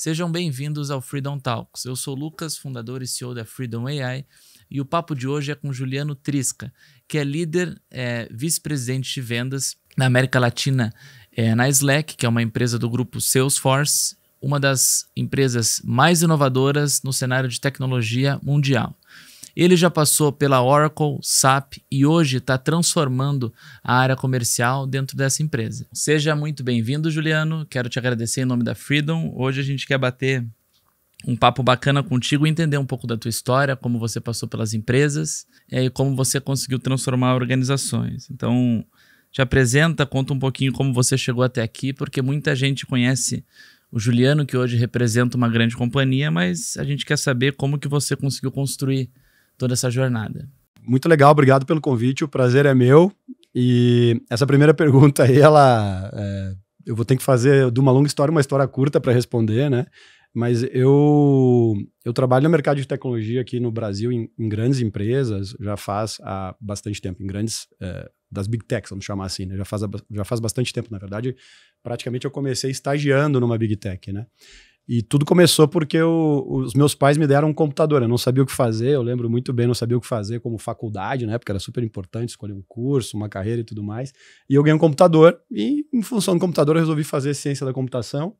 Sejam bem-vindos ao Freedom Talks. Eu sou o Lucas, fundador e CEO da Freedom AI, e o papo de hoje é com Juliano Trisca, que é líder, vice-presidente de vendas na América Latina na Slack, que é uma empresa do grupo Salesforce, uma das empresas mais inovadoras no cenário de tecnologia mundial. Ele já passou pela Oracle, SAP e hoje está transformando a área comercial dentro dessa empresa. Seja muito bem-vindo, Juliano. Quero te agradecer em nome da Freedom. Hoje a gente quer bater um papo bacana contigo e entender um pouco da tua história, como você passou pelas empresas e como você conseguiu transformar organizações. Então, te apresenta, conta um pouquinho como você chegou até aqui, porque muita gente conhece o Juliano, que hoje representa uma grande companhia, mas a gente quer saber como que você conseguiu construir toda essa jornada. Muito legal, obrigado pelo convite, o prazer é meu. E essa primeira pergunta aí, eu vou ter que fazer de uma longa história uma história curta para responder, né? Mas eu trabalho no mercado de tecnologia aqui no Brasil em grandes empresas, já faz há bastante tempo, em grandes, das Big Techs, vamos chamar assim, né? Já faz bastante tempo, na verdade, praticamente eu comecei estagiando numa Big Tech, né? E tudo começou porque os meus pais me deram um computador, eu não sabia o que fazer, eu lembro muito bem, não sabia o que fazer como faculdade, na época era super importante escolher um curso, uma carreira e tudo mais, e eu ganhei um computador, e em função do computador eu resolvi fazer ciência da computação.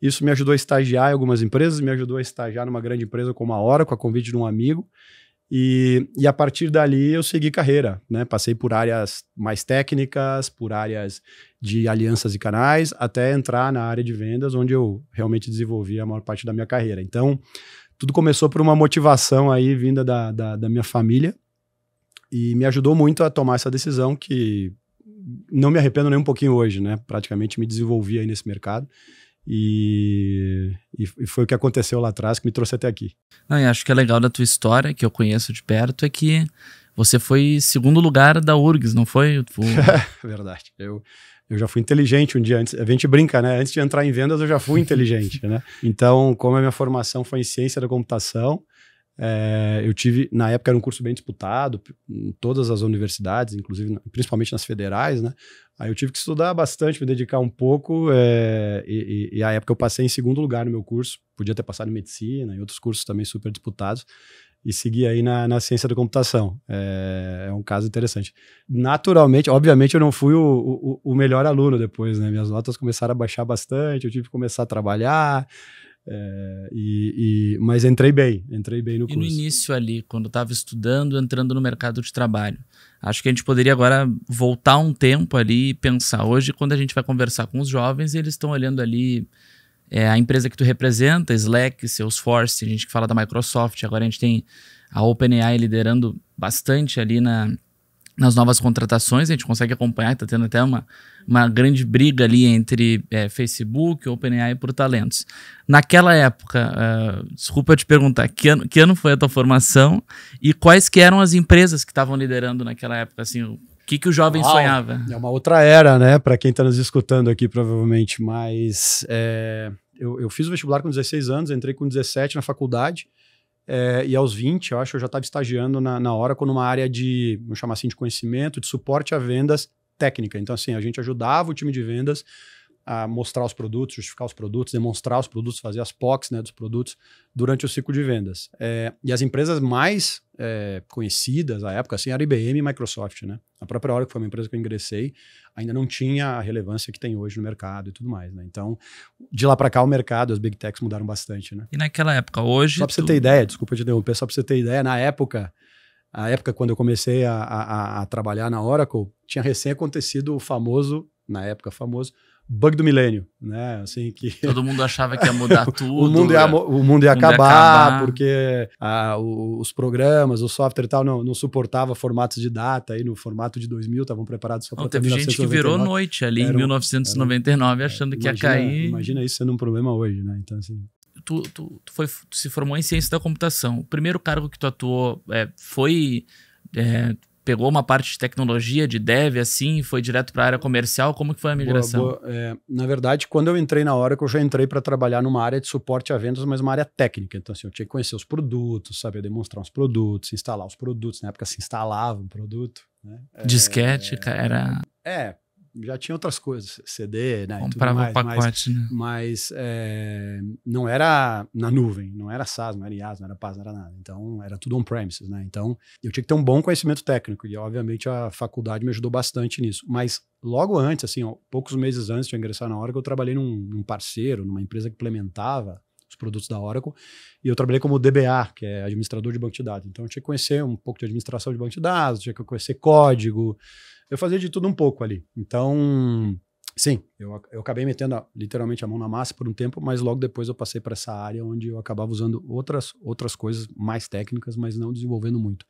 Isso me ajudou a estagiar em algumas empresas, me ajudou a estagiar numa grande empresa como a Oracle, a convite de um amigo, e a partir dali eu segui carreira, né? Passei por áreas mais técnicas, por áreas de alianças e canais, até entrar na área de vendas, onde eu realmente desenvolvi a maior parte da minha carreira. Então, tudo começou por uma motivação aí vinda da minha família e me ajudou muito a tomar essa decisão que não me arrependo nem um pouquinho hoje, né? Praticamente me desenvolvi aí nesse mercado. E foi o que aconteceu lá atrás que me trouxe até aqui. Não, e acho que é legal da tua história, que eu conheço de perto, é que você foi segundo lugar da URGS, não foi? Verdade. Eu já fui inteligente um dia antes. A gente brinca, né? Antes de entrar em vendas, eu já fui inteligente, né? Então, como a minha formação foi em ciência da computação, eu tive, na época era um curso bem disputado em todas as universidades, inclusive, principalmente nas federais, né? Aí eu tive que estudar bastante, me dedicar um pouco, e à época eu passei em segundo lugar no meu curso, podia ter passado em medicina e outros cursos também super disputados, e segui aí na ciência da computação. É um caso interessante. Naturalmente, obviamente eu não fui o melhor aluno depois, né? Minhas notas começaram a baixar bastante, eu tive que começar a trabalhar, mas entrei bem no curso. E no início ali, quando estava estudando, entrando no mercado de trabalho, acho que a gente poderia agora voltar um tempo ali e pensar. Hoje, quando a gente vai conversar com os jovens, eles estão olhando ali a empresa que tu representa, Slack, Salesforce, a gente que fala da Microsoft, agora a gente tem a OpenAI liderando bastante ali nas novas contratações, a gente consegue acompanhar, está tendo até uma grande briga ali entre Facebook e OpenAI por talentos. Naquela época, desculpa te perguntar, que ano foi a tua formação e quais que eram as empresas que estavam liderando naquela época, assim, o que o jovem sonhava? É uma outra era, né, para quem está nos escutando aqui provavelmente, mas eu fiz o vestibular com 16 anos, entrei com 17 na faculdade, e aos 20, eu acho que eu já estava estagiando na Oracle numa área de, vamos chamar assim, de conhecimento, de suporte a vendas técnica. Então, assim, a gente ajudava o time de vendas a mostrar os produtos, justificar os produtos, demonstrar os produtos, fazer as POCs, né, dos produtos durante o ciclo de vendas. E as empresas mais conhecidas à época, assim, era IBM e Microsoft, né? A própria Oracle, que foi uma empresa que eu ingressei, ainda não tinha a relevância que tem hoje no mercado e tudo mais, né? Então, de lá para cá, o mercado, as Big Techs mudaram bastante, né? E naquela época, hoje... Só para você ter ideia, desculpa te interromper, só para você ter ideia, na época, quando eu comecei a trabalhar na Oracle, tinha recém acontecido o famoso, na época famoso, bug do milênio, né? Assim, que todo mundo achava que ia mudar tudo. O mundo ia acabar, porque os programas, o software e tal não suportava formatos de data. Aí no formato de 2000 estavam preparados só para teve gente que virou noite ali em 1999 achando que ia cair. Imagina isso sendo um problema hoje, né? Então, assim... Tu se formou em ciência da computação. O primeiro cargo que tu atuou pegou uma parte de tecnologia, de dev, assim, e foi direto para a área comercial? Como que foi a migração? Na verdade, quando eu entrei na Oracle, eu já entrei para trabalhar numa área de suporte a vendas, mas uma área técnica. Então, assim, eu tinha que conhecer os produtos, saber demonstrar os produtos, instalar os produtos. Na época, se instalava um produto. Né? Disquete, era... já tinha outras coisas, CD, né? Comprava o pacote, né? Mas não era na nuvem, não era SaaS, não era IaaS, não era PaaS, não era nada. Então, era tudo on-premises, né? Então, eu tinha que ter um bom conhecimento técnico e, obviamente, a faculdade me ajudou bastante nisso. Mas, logo antes, assim, ó, poucos meses antes de eu ingressar na Oracle, eu trabalhei num parceiro, numa empresa que implementava os produtos da Oracle, e eu trabalhei como DBA, que é administrador de banco de dados. Então, eu tinha que conhecer um pouco de administração de banco de dados, tinha que conhecer código, eu fazia de tudo um pouco ali. Então, sim, eu acabei metendo literalmente a mão na massa por um tempo, mas logo depois eu passei para essa área onde eu acabava usando outras coisas mais técnicas, mas não desenvolvendo muito.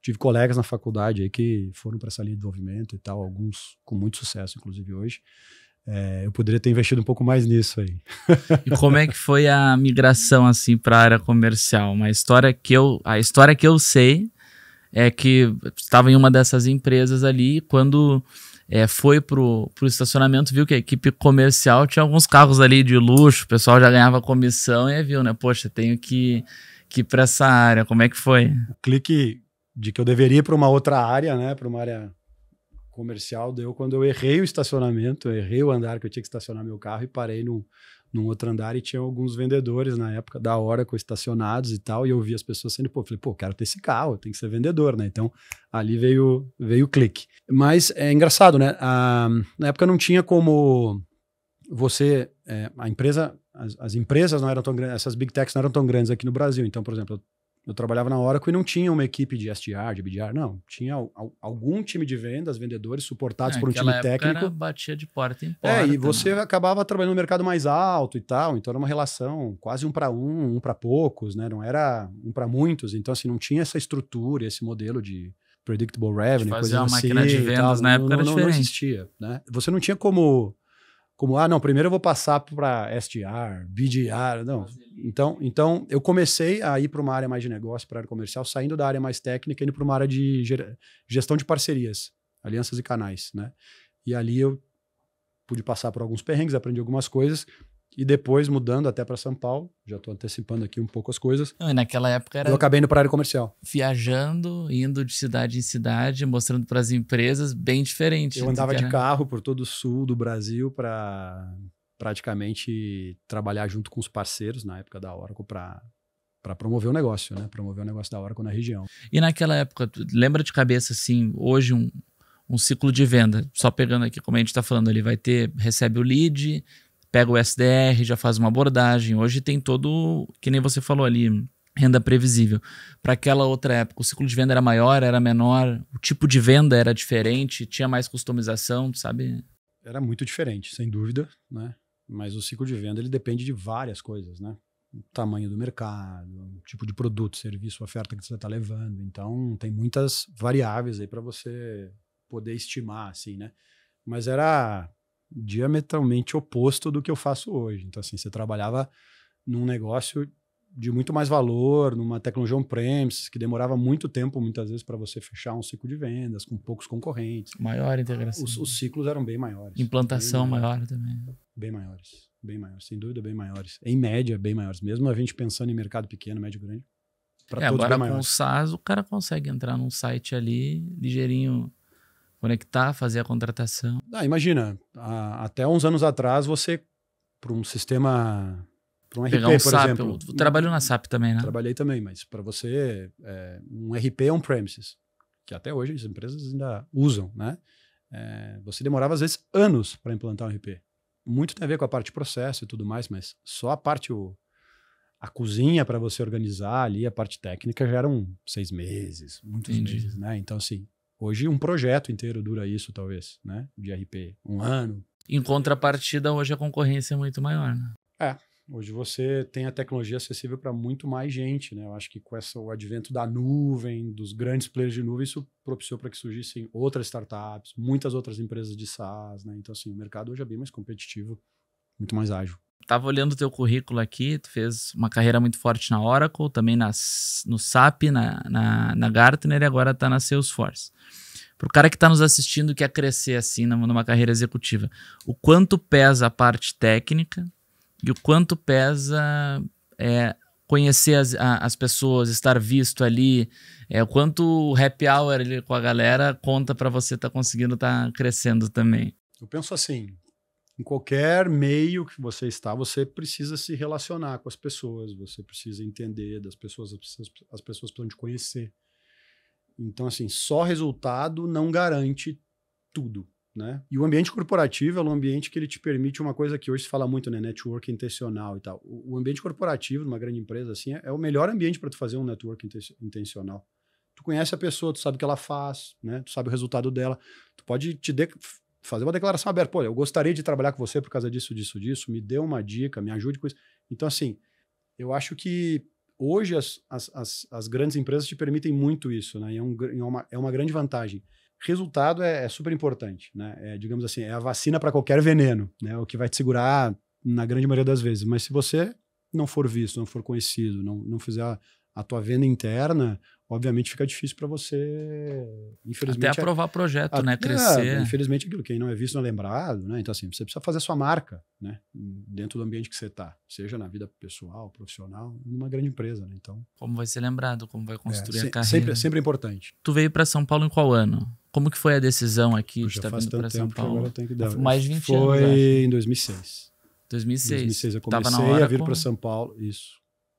Tive colegas na faculdade aí que foram para essa linha de desenvolvimento e tal, alguns com muito sucesso, inclusive hoje. Eu poderia ter investido um pouco mais nisso aí. E como é que foi a migração assim para a área comercial? A história que eu sei é que estava em uma dessas empresas ali, quando foi pro estacionamento, viu que a equipe comercial tinha alguns carros ali de luxo, o pessoal já ganhava comissão e viu, né? Poxa, tenho que ir para essa área. Como é que foi? O clique de que eu deveria ir para uma outra área, né? Para uma área comercial, deu quando eu errei o estacionamento, eu errei o andar que eu tinha que estacionar meu carro e parei num outro andar e tinha alguns vendedores na época da Oracle estacionados e tal, e eu vi as pessoas sendo, falei, quero ter esse carro, eu tenho que ser vendedor, né? Então, ali veio o clique. Mas é engraçado, né? Na época não tinha como você, a empresa, as empresas não eram tão grandes, essas big techs não eram tão grandes aqui no Brasil. Então, por exemplo, eu trabalhava na Oracle e não tinha uma equipe de SDR, de BDR, não. Tinha algum time de vendas, vendedores suportados por um time técnico. Era batia de porta em porta. E você acabava trabalhando no mercado mais alto e tal, então era uma relação quase um para poucos, né? Não era um para muitos, então assim, não tinha essa estrutura, esse modelo de predictable revenue, fazer uma máquina de vendas na época era diferente. Não existia, né? Você não tinha como, não, primeiro eu vou passar para SDR, BDR, não. Então, eu comecei a ir para uma área mais de negócio, para a área comercial, saindo da área mais técnica, indo para uma área de gestão de parcerias, alianças e canais, né? E ali eu pude passar por alguns perrengues, aprendi algumas coisas, e depois, mudando até para São Paulo, já estou antecipando aqui um pouco as coisas. Não, e naquela época era... Eu acabei indo para a área comercial. Viajando, indo de cidade em cidade, mostrando para as empresas, bem diferente. Eu andava de carro por todo o sul do Brasil para praticamente trabalhar junto com os parceiros na época da Oracle para promover o negócio, né? Promover o negócio da Oracle na região. E naquela época, lembra de cabeça assim, hoje um ciclo de venda, só pegando aqui como a gente está falando, ele recebe o lead, pega o SDR, já faz uma abordagem. Hoje tem todo, que nem você falou ali, renda previsível. Para aquela outra época, o ciclo de venda era maior, era menor, o tipo de venda era diferente, tinha mais customização, sabe? Era muito diferente, sem dúvida, né? Mas o ciclo de venda ele depende de várias coisas, né? O tamanho do mercado, o tipo de produto, serviço, oferta que você está levando. Então, tem muitas variáveis aí para você poder estimar, assim, né? Mas era diametralmente oposto do que eu faço hoje. Então, assim, você trabalhava num negócio de muito mais valor, numa tecnologia on-premise, que demorava muito tempo, muitas vezes, para você fechar um ciclo de vendas, com poucos concorrentes. Maior integração. Os ciclos eram bem maiores. Implantação maior também. Bem maiores, sem dúvida, bem maiores. Em média, bem maiores. Mesmo a gente pensando em mercado pequeno, médio, grande, para todos agora bem com maiores. o SaaS, o cara consegue entrar num site ali, ligeirinho, conectar, fazer a contratação. Imagina, até uns anos atrás, você, para um sistema... Para um RP, pegar um por SAP, exemplo. eu trabalho na SAP também, né? Trabalhei também, mas para você, um RP on-premises, que até hoje as empresas ainda usam, né? Você demorava, às vezes, anos para implantar um RP. Muito tem a ver com a parte de processo e tudo mais, mas só a parte, a cozinha para você organizar ali, a parte técnica, já eram 6 meses, muitos meses, né? Então, assim, hoje um projeto inteiro dura isso, talvez, né? De RP, 1 ano. Em contrapartida, hoje a concorrência é muito maior, né? Hoje você tem a tecnologia acessível para muito mais gente, né? Eu acho que com o advento da nuvem, dos grandes players de nuvem, isso propiciou para que surgissem outras startups, muitas outras empresas de SaaS, né? Então, assim, o mercado hoje é bem mais competitivo, muito mais ágil. Tava olhando o teu currículo aqui, tu fez uma carreira muito forte na Oracle, também no SAP, na Gartner e agora tá na Salesforce. Para o cara que está nos assistindo e quer crescer assim numa carreira executiva, o quanto pesa a parte técnica e o quanto pesa conhecer as pessoas, estar visto ali, o quanto o happy hour ali com a galera conta para você estar conseguindo estar crescendo também. Eu penso assim, em qualquer meio que você está, você precisa se relacionar com as pessoas, você precisa entender das pessoas, as pessoas precisam te conhecer. Então, assim, só resultado não garante tudo, né? E o ambiente corporativo é um ambiente que ele te permite uma coisa que hoje se fala muito, né? Network intencional e tal. O ambiente corporativo de uma grande empresa, assim, é o melhor ambiente para tu fazer um network intencional. Tu conhece a pessoa, tu sabe o que ela faz, né? Tu sabe o resultado dela. Tu pode fazer uma declaração aberta. Pô, eu gostaria de trabalhar com você por causa disso, disso, disso. Me dê uma dica, me ajude com isso. Então, assim, eu acho que hoje as grandes empresas te permitem muito isso, né? E é uma grande vantagem. Resultado é super importante, né? Digamos assim, é a vacina para qualquer veneno, né? O que vai te segurar na grande maioria das vezes. Mas se você não for visto, não for conhecido, não fizer a tua venda interna, obviamente fica difícil para você, infelizmente. Até aprovar projeto, né? Crescer. Infelizmente, aquilo, quem não é visto não é lembrado, né? Então, assim, você precisa fazer a sua marca, né? Dentro do ambiente que você está, seja na vida pessoal, profissional, numa grande empresa, né? Então, como vai ser lembrado, como vai construir a carreira. Sempre é importante. Tu veio para São Paulo em qual ano? Como que foi a decisão aqui de estar vindo para São Paulo? Agora eu tenho que dar. Mais de 20 foi anos, Foi em 2006. 2006. Eu comecei a vir para São Paulo, isso.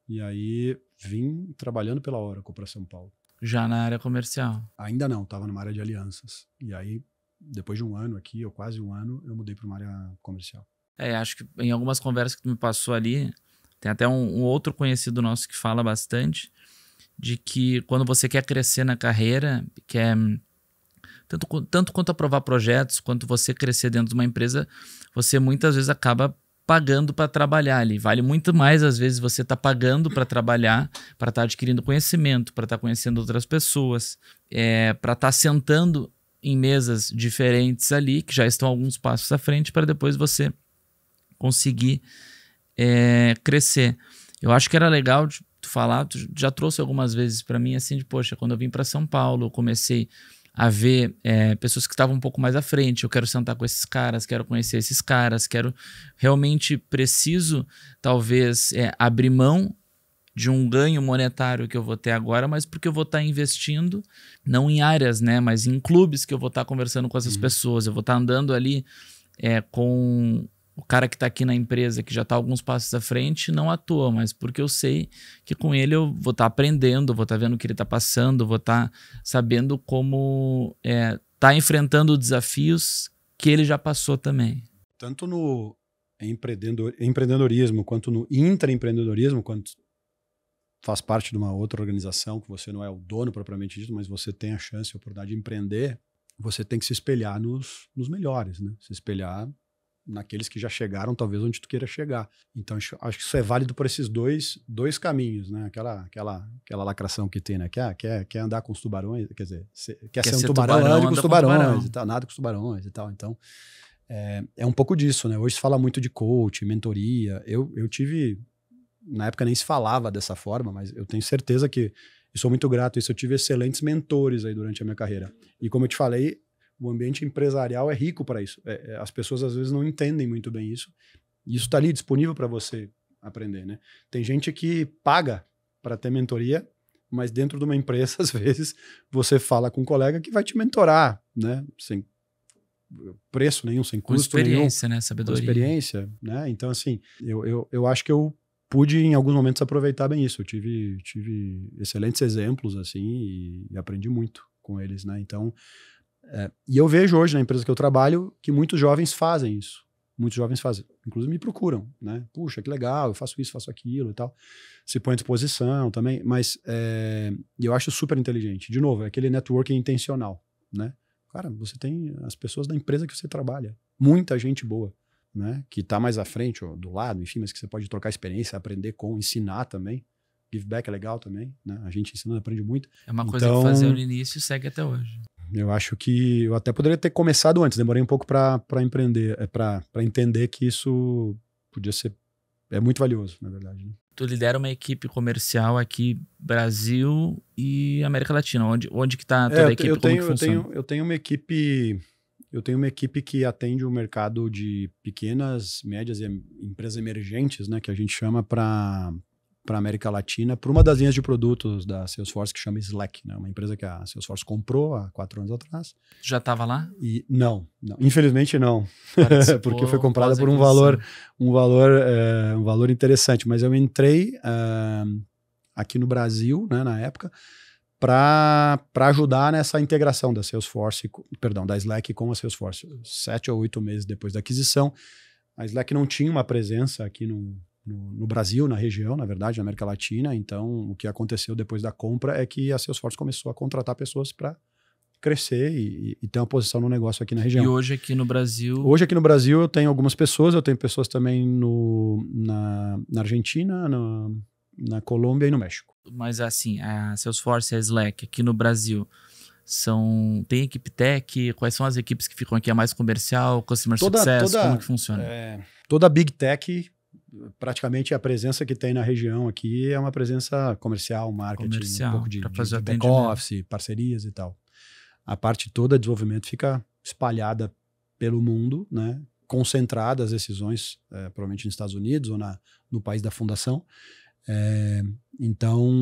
E aí vim trabalhando pela Oracle para São Paulo. Já na área comercial? Ainda não, estava numa área de alianças. E aí, depois de um ano aqui, ou quase um ano, eu mudei para uma área comercial. Acho que em algumas conversas que tu me passou ali, tem até um outro conhecido nosso que fala bastante de que quando você quer crescer na carreira, quer tanto quanto aprovar projetos, quanto você crescer dentro de uma empresa, você muitas vezes acaba pagando para trabalhar ali. Vale muito mais, às vezes, você tá pagando para trabalhar, para estar adquirindo conhecimento, para estar conhecendo outras pessoas, para estar sentando em mesas diferentes ali, que já estão alguns passos à frente, para depois você conseguir crescer. Eu acho que era legal de tu falar, tu já trouxe algumas vezes para mim, assim, de, poxa, quando eu vim para São Paulo, eu comecei a ver pessoas que estavam um pouco mais à frente, eu quero sentar com esses caras, quero conhecer esses caras, realmente preciso, talvez, abrir mão de um ganho monetário que eu vou ter agora, mas porque eu vou estar investindo, não em áreas, né, mas em clubes que eu vou estar conversando com essas pessoas, eu vou estar andando ali com o cara que está aqui na empresa, que já está alguns passos à frente, não à toa, mas porque eu sei que com ele eu vou estar aprendendo, vou estar vendo o que ele está passando, vou estar sabendo como tá enfrentando desafios que ele já passou também. Tanto no empreendedorismo, quanto no intraempreendedorismo, quanto faz parte de uma outra organização, que você não é o dono propriamente dito, mas você tem a chance, a oportunidade de empreender, você tem que se espelhar nos melhores, né? Se espelhar naqueles que já chegaram, talvez, onde tu queira chegar. Então, acho que isso é válido por esses dois caminhos, né? Aquela lacração que tem, né? Quer andar com os tubarões, quer dizer, quer ser um tubarão, ande com os tubarões e tal, nada com os tubarões e tal. Então, é um pouco disso, né? Hoje se fala muito de coach, mentoria. Eu tive, na época nem se falava dessa forma, mas eu tenho certeza que, e sou muito grato a isso, eu tive excelentes mentores aí durante a minha carreira. E como eu te falei, o ambiente empresarial é rico para isso. As pessoas às vezes não entendem muito bem isso. E isso está ali disponível para você aprender, né? Tem gente que paga para ter mentoria, mas dentro de uma empresa, às vezes, você fala com um colega que vai te mentorar, né? Sem preço nenhum, sem custo nenhum. Com experiência, né? Sabedoria. Com experiência, né? Então, assim, eu acho que eu pude, em alguns momentos, aproveitar bem isso. Eu tive excelentes exemplos, assim, e aprendi muito com eles, né? Então, e eu vejo hoje na empresa que eu trabalho que muitos jovens fazem isso. Muitos jovens fazem. Inclusive me procuram, né? Puxa, que legal, eu faço isso, faço aquilo e tal. Se põe à disposição também. Mas eu acho super inteligente. De novo, é aquele networking intencional, né? Cara, você tem as pessoas da empresa que você trabalha. Muita gente boa, né? Que tá mais à frente ou do lado, enfim, mas que você pode trocar experiência, aprender com, ensinar também. Give back é legal também, né? A gente ensinando aprende muito. É uma coisa que fazia no início e segue até hoje. Eu acho que eu até poderia ter começado antes, demorei um pouco para empreender, para entender que isso podia ser, muito valioso, na verdade. Né? Tu lidera uma equipe comercial aqui, Brasil e América Latina. Onde que tá toda a equipe? Eu tenho uma equipe que atende o mercado de pequenas, médias e empresas emergentes, né, que a gente chama para para a América Latina, para uma das linhas de produtos da Salesforce que chama Slack, né? Uma empresa que a Salesforce comprou há 4 anos atrás. Já estava lá? E não, infelizmente não, porque foi comprada por um valor interessante. Mas eu entrei aqui no Brasil, né, na época, para ajudar nessa integração da Salesforce, da Slack com a Salesforce. 7 ou 8 meses depois da aquisição, a Slack não tinha uma presença aqui no Brasil, na região, na verdade, na América Latina. Então, o que aconteceu depois da compra é que a Salesforce começou a contratar pessoas para crescer e ter uma posição no negócio aqui na região. E hoje aqui no Brasil? Hoje aqui no Brasil eu tenho algumas pessoas, eu tenho pessoas também na Argentina, na Colômbia e no México. Mas assim, a Salesforce e a Slack aqui no Brasil tem equipe tech? Quais são as equipes que ficam aqui? A mais comercial, customer success? Como que funciona? Toda Big Tech, praticamente a presença que tem na região aqui é uma presença comercial, marketing, um pouco de back-office, parcerias e tal. A parte toda de desenvolvimento fica espalhada pelo mundo, né? Concentrada as decisões, provavelmente nos Estados Unidos ou no país da fundação. Então,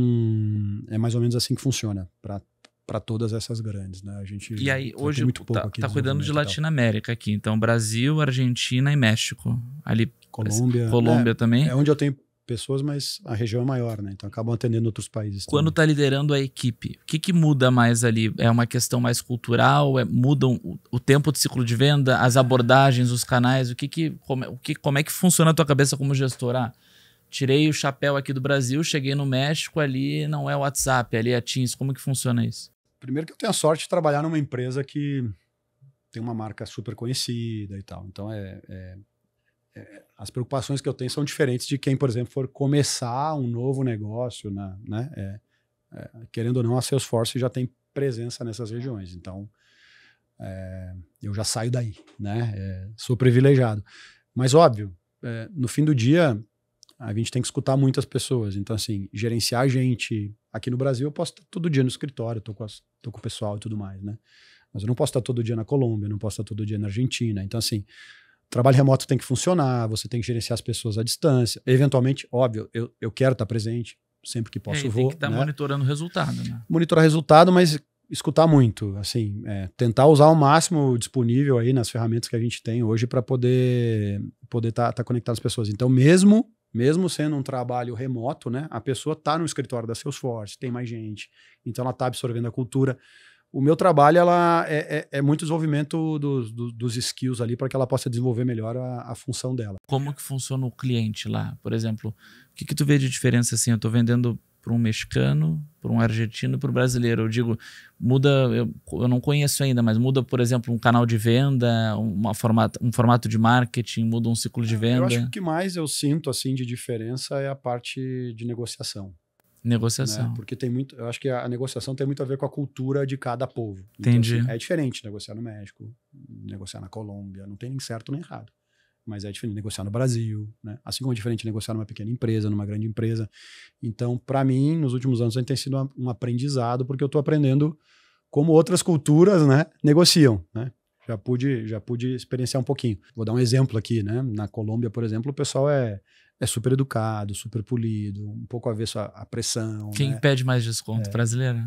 é mais ou menos assim que funciona para todas essas grandes, né? A gente e aí, hoje muito pouco aqui tá cuidando de Latinoamérica aqui, então Brasil, Argentina e México. Ali, Colômbia também. É onde eu tenho pessoas, mas a região é maior, né? Então acabam atendendo outros países. Quando tá liderando a equipe, o que muda mais ali? É uma questão mais cultural? Mudam o tempo de ciclo de venda, as abordagens, os canais? Como é que funciona a tua cabeça como gestor? Tirei o chapéu aqui do Brasil, cheguei no México, ali não é o WhatsApp, ali é Teams. Como que funciona isso? Primeiro que eu tenho a sorte de trabalhar numa empresa que tem uma marca super conhecida e tal. Então, as preocupações que eu tenho são diferentes de quem, por exemplo, for começar um novo negócio, né? Querendo ou não, a Salesforce já tem presença nessas regiões. Então, eu já saio daí, né? Sou privilegiado. Mas, óbvio, no fim do dia, a gente tem que escutar muitas pessoas. Então, assim, gerenciar a gente aqui no Brasil, eu posso estar todo dia no escritório, tô com o pessoal e tudo mais, né? Mas eu não posso estar todo dia na Colômbia, não posso estar todo dia na Argentina. Então, assim, trabalho remoto tem que funcionar, você tem que gerenciar as pessoas à distância. Eventualmente, óbvio, eu quero estar presente, sempre que posso vou. Tem que estar monitorando o resultado, né? Monitorar resultado, mas escutar muito, assim, tentar usar o máximo disponível aí nas ferramentas que a gente tem hoje para poder tá conectado às pessoas. Então, mesmo sendo um trabalho remoto, né, a pessoa está no escritório da Salesforce, tem mais gente, então ela está absorvendo a cultura. O meu trabalho é muito desenvolvimento dos skills ali para que ela possa desenvolver melhor a função dela. Como que funciona o cliente lá? Por exemplo, o que tu vê de diferença assim? Eu estou vendendo para um mexicano, para um argentino, para um brasileiro. Eu digo, muda, eu não conheço ainda, mas muda, por exemplo, um canal de venda, um formato de marketing, muda um ciclo de venda. Eu acho que o que mais eu sinto assim de diferença é a parte de negociação. Negociação. Né? Porque eu acho que a negociação tem muito a ver com a cultura de cada povo. Entendi. Então, assim, é diferente negociar no México, negociar na Colômbia, não tem nem certo nem errado. Mas é diferente negociar no Brasil, né? Assim como é diferente negociar numa pequena empresa, numa grande empresa. Então, para mim, nos últimos anos, tem sido um aprendizado, porque eu estou aprendendo como outras culturas, né, negociam, né? Já pude experienciar um pouquinho. Vou dar um exemplo aqui, né? Na Colômbia, por exemplo, o pessoal é super educado, super polido, um pouco avesso à pressão. Quem pede mais desconto? Brasileiro?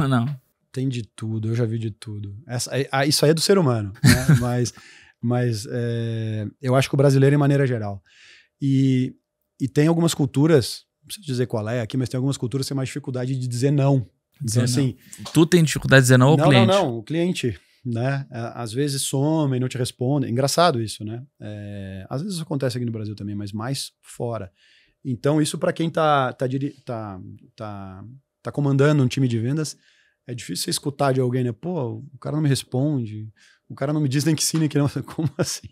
Não. Tem de tudo, eu já vi de tudo. Isso aí é do ser humano, né? Mas eu acho que o brasileiro, em maneira geral. E tem algumas culturas, não preciso dizer qual é aqui, mas tem algumas culturas que tem mais dificuldade de dizer não. Então, assim, tu tem dificuldade de dizer não ao cliente? Não, o cliente, né? Às vezes some e não te responde. Engraçado isso, né? Às vezes isso acontece aqui no Brasil também, mas mais fora. Então, isso para quem tá comandando um time de vendas, é difícil você escutar de alguém, né? Pô, o cara não me responde, o cara não me diz nem que sim, nem que não. Como assim?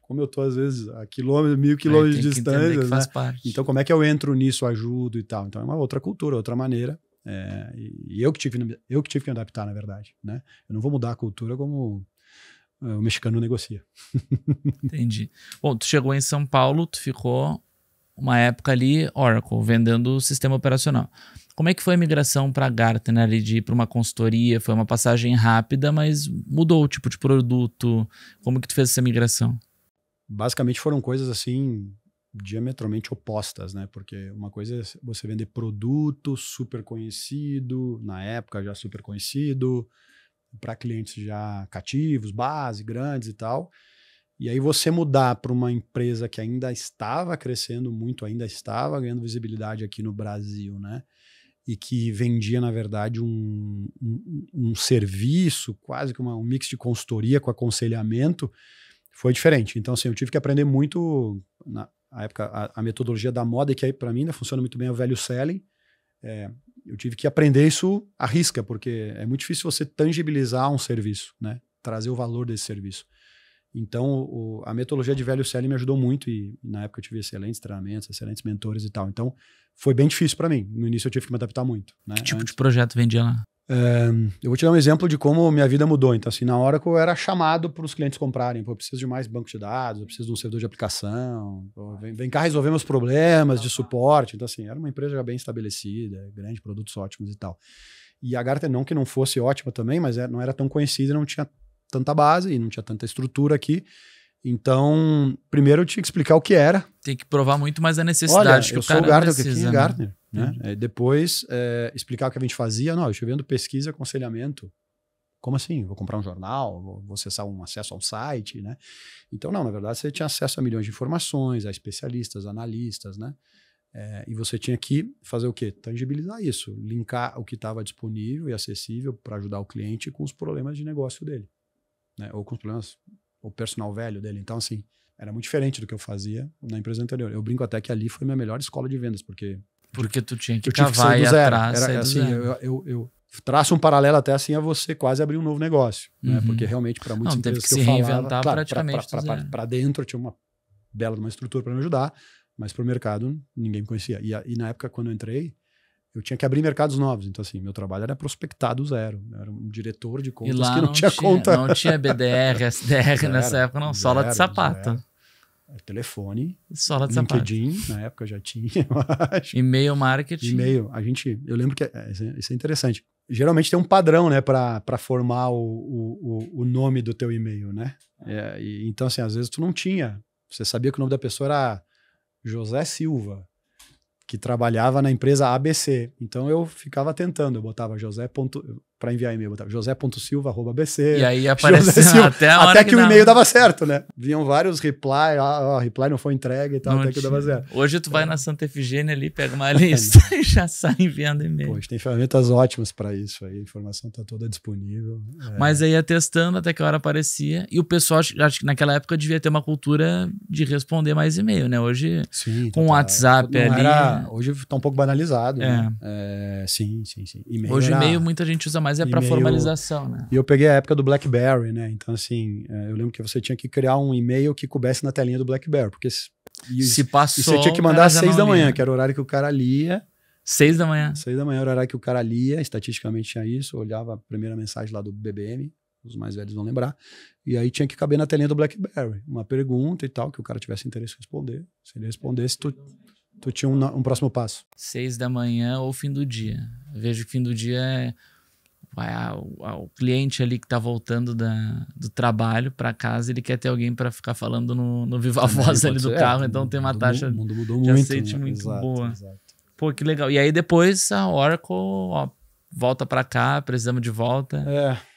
Como eu tô, às vezes, a 1.000 quilômetros de distância, que faz parte. Então, como é que eu entro nisso, ajudo e tal? Então, é uma outra cultura, outra maneira. E eu que tive que me adaptar, na verdade, né? Eu não vou mudar a cultura como o mexicano negocia. Entendi. Bom, tu chegou em São Paulo, tu ficou uma época ali, Oracle, vendendo o sistema operacional. Como é que foi a migração para a Gartner ali, de ir para uma consultoria? Foi uma passagem rápida, mas mudou o tipo de produto? Como que tu fez essa migração? Basicamente foram coisas assim diametralmente opostas, né? Porque uma coisa é você vender produto super conhecido, na época já super conhecido, para clientes já cativos, base, grandes e tal. E aí você mudar para uma empresa que ainda estava crescendo muito, ainda estava ganhando visibilidade aqui no Brasil, né? E que vendia, na verdade, um serviço, quase que um mix de consultoria com aconselhamento, foi diferente. Então, assim, eu tive que aprender muito, na época, a metodologia da moda, que aí, para mim, ainda funciona muito bem, é o value selling. Eu tive que aprender isso à risca, porque é muito difícil você tangibilizar um serviço, né? Trazer o valor desse serviço. Então, a metodologia de value selling me ajudou muito e na época eu tive excelentes treinamentos, excelentes mentores e tal. Então, foi bem difícil para mim. No início eu tive que me adaptar muito. Né? Que tipo de projeto vendia lá? Eu vou te dar um exemplo de como minha vida mudou. Então, assim, na hora que eu era chamado para os clientes comprarem, eu preciso de mais banco de dados, eu preciso de um servidor de aplicação, vem cá resolver meus problemas de suporte. Então, assim, era uma empresa já bem estabelecida, grande, produtos ótimos e tal. E a Gartner, não que não fosse ótima também, mas não era tão conhecida, não tinha tanta base e não tinha tanta estrutura aqui. Então, primeiro eu tinha que explicar o que era. Tem que provar muito mais a necessidade. Olha, que eu sou o Gartner, precisa, quem é Gartner? Né? Depois, explicar o que a gente fazia. Não, eu estou vendo pesquisa, aconselhamento. Como assim? Vou comprar um jornal? Vou acessar um acesso a um site? Né? Então, não, na verdade, você tinha acesso a milhões de informações, a especialistas, analistas, né? E você tinha que fazer o quê? Tangibilizar isso. Linkar o que estava disponível e acessível para ajudar o cliente com os problemas de negócio dele. Né? Ou com os problemas, o personal velho dele. Então, assim, era muito diferente do que eu fazia na empresa anterior. Eu brinco até que ali foi minha melhor escola de vendas, porque tu tinha que cavar e atrás. Era, assim, eu traço um paralelo até assim a você quase abrir um novo negócio. Né? Porque realmente, para muitas empresas que eu falava, claro, praticamente para dentro tinha uma bela uma estrutura para me ajudar, mas para o mercado ninguém me conhecia. E na época, quando eu entrei, eu tinha que abrir mercados novos. Então, assim, meu trabalho era prospectar do zero. Eu era um diretor de contas que não tinha conta. Não tinha BDR, SDR nessa época, não. Sola de sapato. Telefone. Sola de LinkedIn, sapato. na época já tinha, eu acho. E-mail marketing. E-mail. Eu lembro que isso é interessante. Geralmente tem um padrão, né, para formar o nome do teu e-mail, né? Então, assim, às vezes tu não tinha. Você sabia que o nome da pessoa era José Silva, que trabalhava na empresa ABC. Então eu ficava tentando, eu botava para enviar e-mail, eu botava josé.silva@abc. E aí apareceu até que o e-mail dava certo, né? Vinham vários reply, reply não foi entregue e tal, até que dava certo. Hoje tu vai na Santa Efigênia ali, pega uma lista e já sai enviando e-mail. Hoje tem ferramentas ótimas para isso aí, a informação tá toda disponível. Mas aí ia testando até que a hora aparecia. E o pessoal, acho que naquela época devia ter uma cultura de responder mais e-mail, né? Hoje, sim, com o WhatsApp ali... Hoje tá um pouco banalizado, né? Sim. E-mail hoje e-mail muita gente usa mais para formalização, né? E eu peguei a época do BlackBerry, né? Então, assim, eu lembro que você tinha que criar um e-mail que coubesse na telinha do BlackBerry, porque se passou, e você tinha que mandar às 6 da manhã, que era o horário que o cara lia. 6 da manhã? 6 da manhã era o horário que o cara lia, estatisticamente tinha isso, olhava a primeira mensagem lá do BBM, os mais velhos vão lembrar, e aí tinha que caber na telinha do BlackBerry, uma pergunta e tal, que o cara tivesse interesse em responder. Se ele respondesse, tu tinha um próximo passo. 6 da manhã ou fim do dia. Eu vejo que fim do dia é o cliente ali que tá voltando do trabalho para casa, ele quer ter alguém para ficar falando no Viva Voz ali do carro, então tem uma taxa de aceite muito boa. Exato. Pô, que legal. E aí depois a Oracle, volta para cá, precisamos de volta.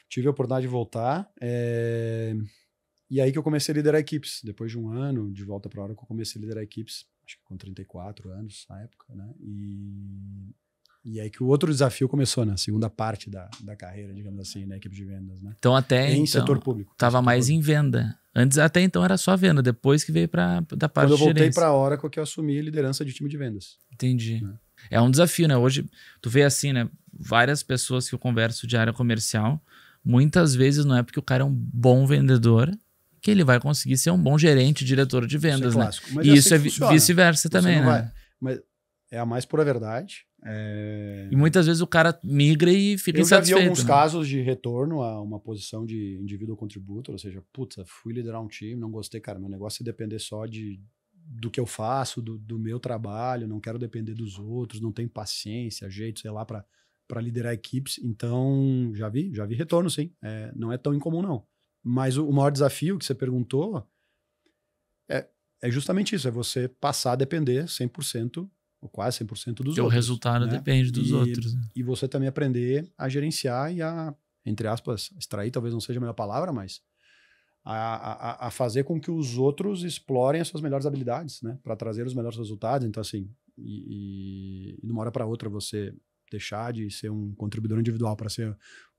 Tive a oportunidade de voltar. E aí que eu comecei a liderar equipes. Depois de um ano de volta para a Oracle, eu comecei a liderar equipes, acho que com 34 anos na época, né? E aí que o outro desafio começou, na segunda parte da carreira, digamos assim, na equipe de vendas, né? Então setor público. Tava mais em venda. Antes, até então, era só venda. Depois que veio da parte de gerência. Quando eu voltei para a Oracle, que eu assumi a liderança de time de vendas. Entendi. É um desafio, né? Hoje, tu vê assim, né? Várias pessoas que eu converso de área comercial, muitas vezes não é porque o cara é um bom vendedor que ele vai conseguir ser um bom gerente, diretor de vendas, isso é clássico, né? Mas e isso é vice-versa também, né? Mas é a mais pura verdade. E muitas vezes o cara migra e fica insatisfeito. Eu já vi alguns casos de retorno a uma posição de individual contributor, ou seja, fui liderar um time, não gostei, cara, meu negócio é depender só do que eu faço, do meu trabalho, não quero depender dos outros, não tenho paciência, jeito, sei lá, para liderar equipes. Então, já vi retorno, sim. Não é tão incomum, não. Mas o maior desafio que você perguntou é justamente isso, é você passar a depender 100% ou quase 100% dos Porque outros. o resultado né? depende dos outros. Né? E você também aprender a gerenciar e a, entre aspas, extrair, talvez não seja a melhor palavra, mas a fazer com que os outros explorem as suas melhores habilidades, né? Para trazer os melhores resultados. Então, assim, e de uma hora para outra você deixar de ser um contribuidor individual para ser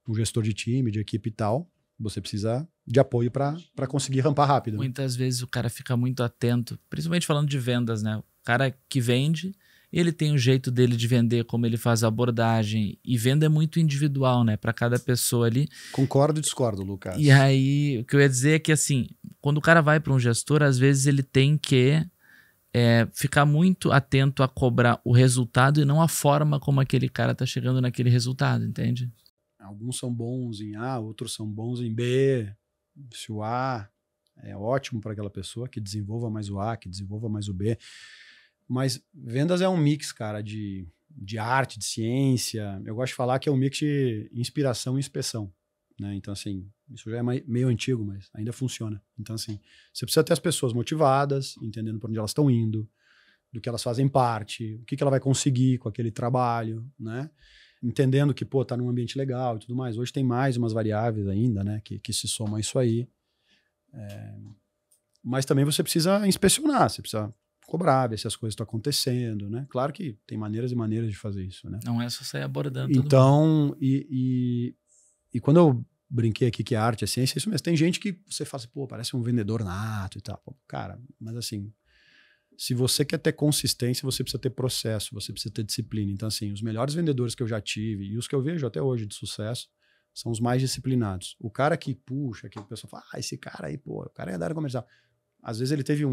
um gestor de time, de equipe e tal, você precisa de apoio para conseguir rampar rápido. Né? Muitas vezes o cara fica muito atento, principalmente falando de vendas, né? O cara que vende, ele tem o jeito dele de vender, como ele faz a abordagem, e venda é muito individual, né? Para cada pessoa ali. Concordo e discordo, Lucas. E aí, o que eu ia dizer é que, assim, quando o cara vai para um gestor, às vezes ele tem que ficar muito atento a cobrar o resultado e não a forma como aquele cara tá chegando naquele resultado, entende? Alguns são bons em A, outros são bons em B. Se o A é ótimo para aquela pessoa, que desenvolva mais o A, que desenvolva mais o B. Mas vendas é um mix, cara, de arte, de ciência. Eu gosto de falar que é um mix de inspiração e inspeção. Né? Então, assim, isso já é meio antigo, mas ainda funciona. Então, assim, você precisa ter as pessoas motivadas, entendendo por onde elas estão indo, do que elas fazem parte, o que ela vai conseguir com aquele trabalho, né? Entendendo que, pô, tá num ambiente legal e tudo mais. Hoje tem mais umas variáveis ainda, né, que se somam a isso aí. Mas também você precisa inspecionar, você precisa cobrar, ver se as coisas estão acontecendo, né? Claro que tem maneiras e maneiras de fazer isso, né? Não é só sair abordando então, e quando eu brinquei aqui que a arte é ciência, é isso mesmo. Tem gente que você fala assim, pô, parece um vendedor nato e tal. Pô, cara, mas assim, se você quer ter consistência, você precisa ter processo, você precisa ter disciplina. Então, assim, os melhores vendedores que eu já tive e os que eu vejo até hoje de sucesso são os mais disciplinados. O cara que puxa, que o pessoal fala, esse cara aí, pô, o cara é da área comercial. Às vezes ele teve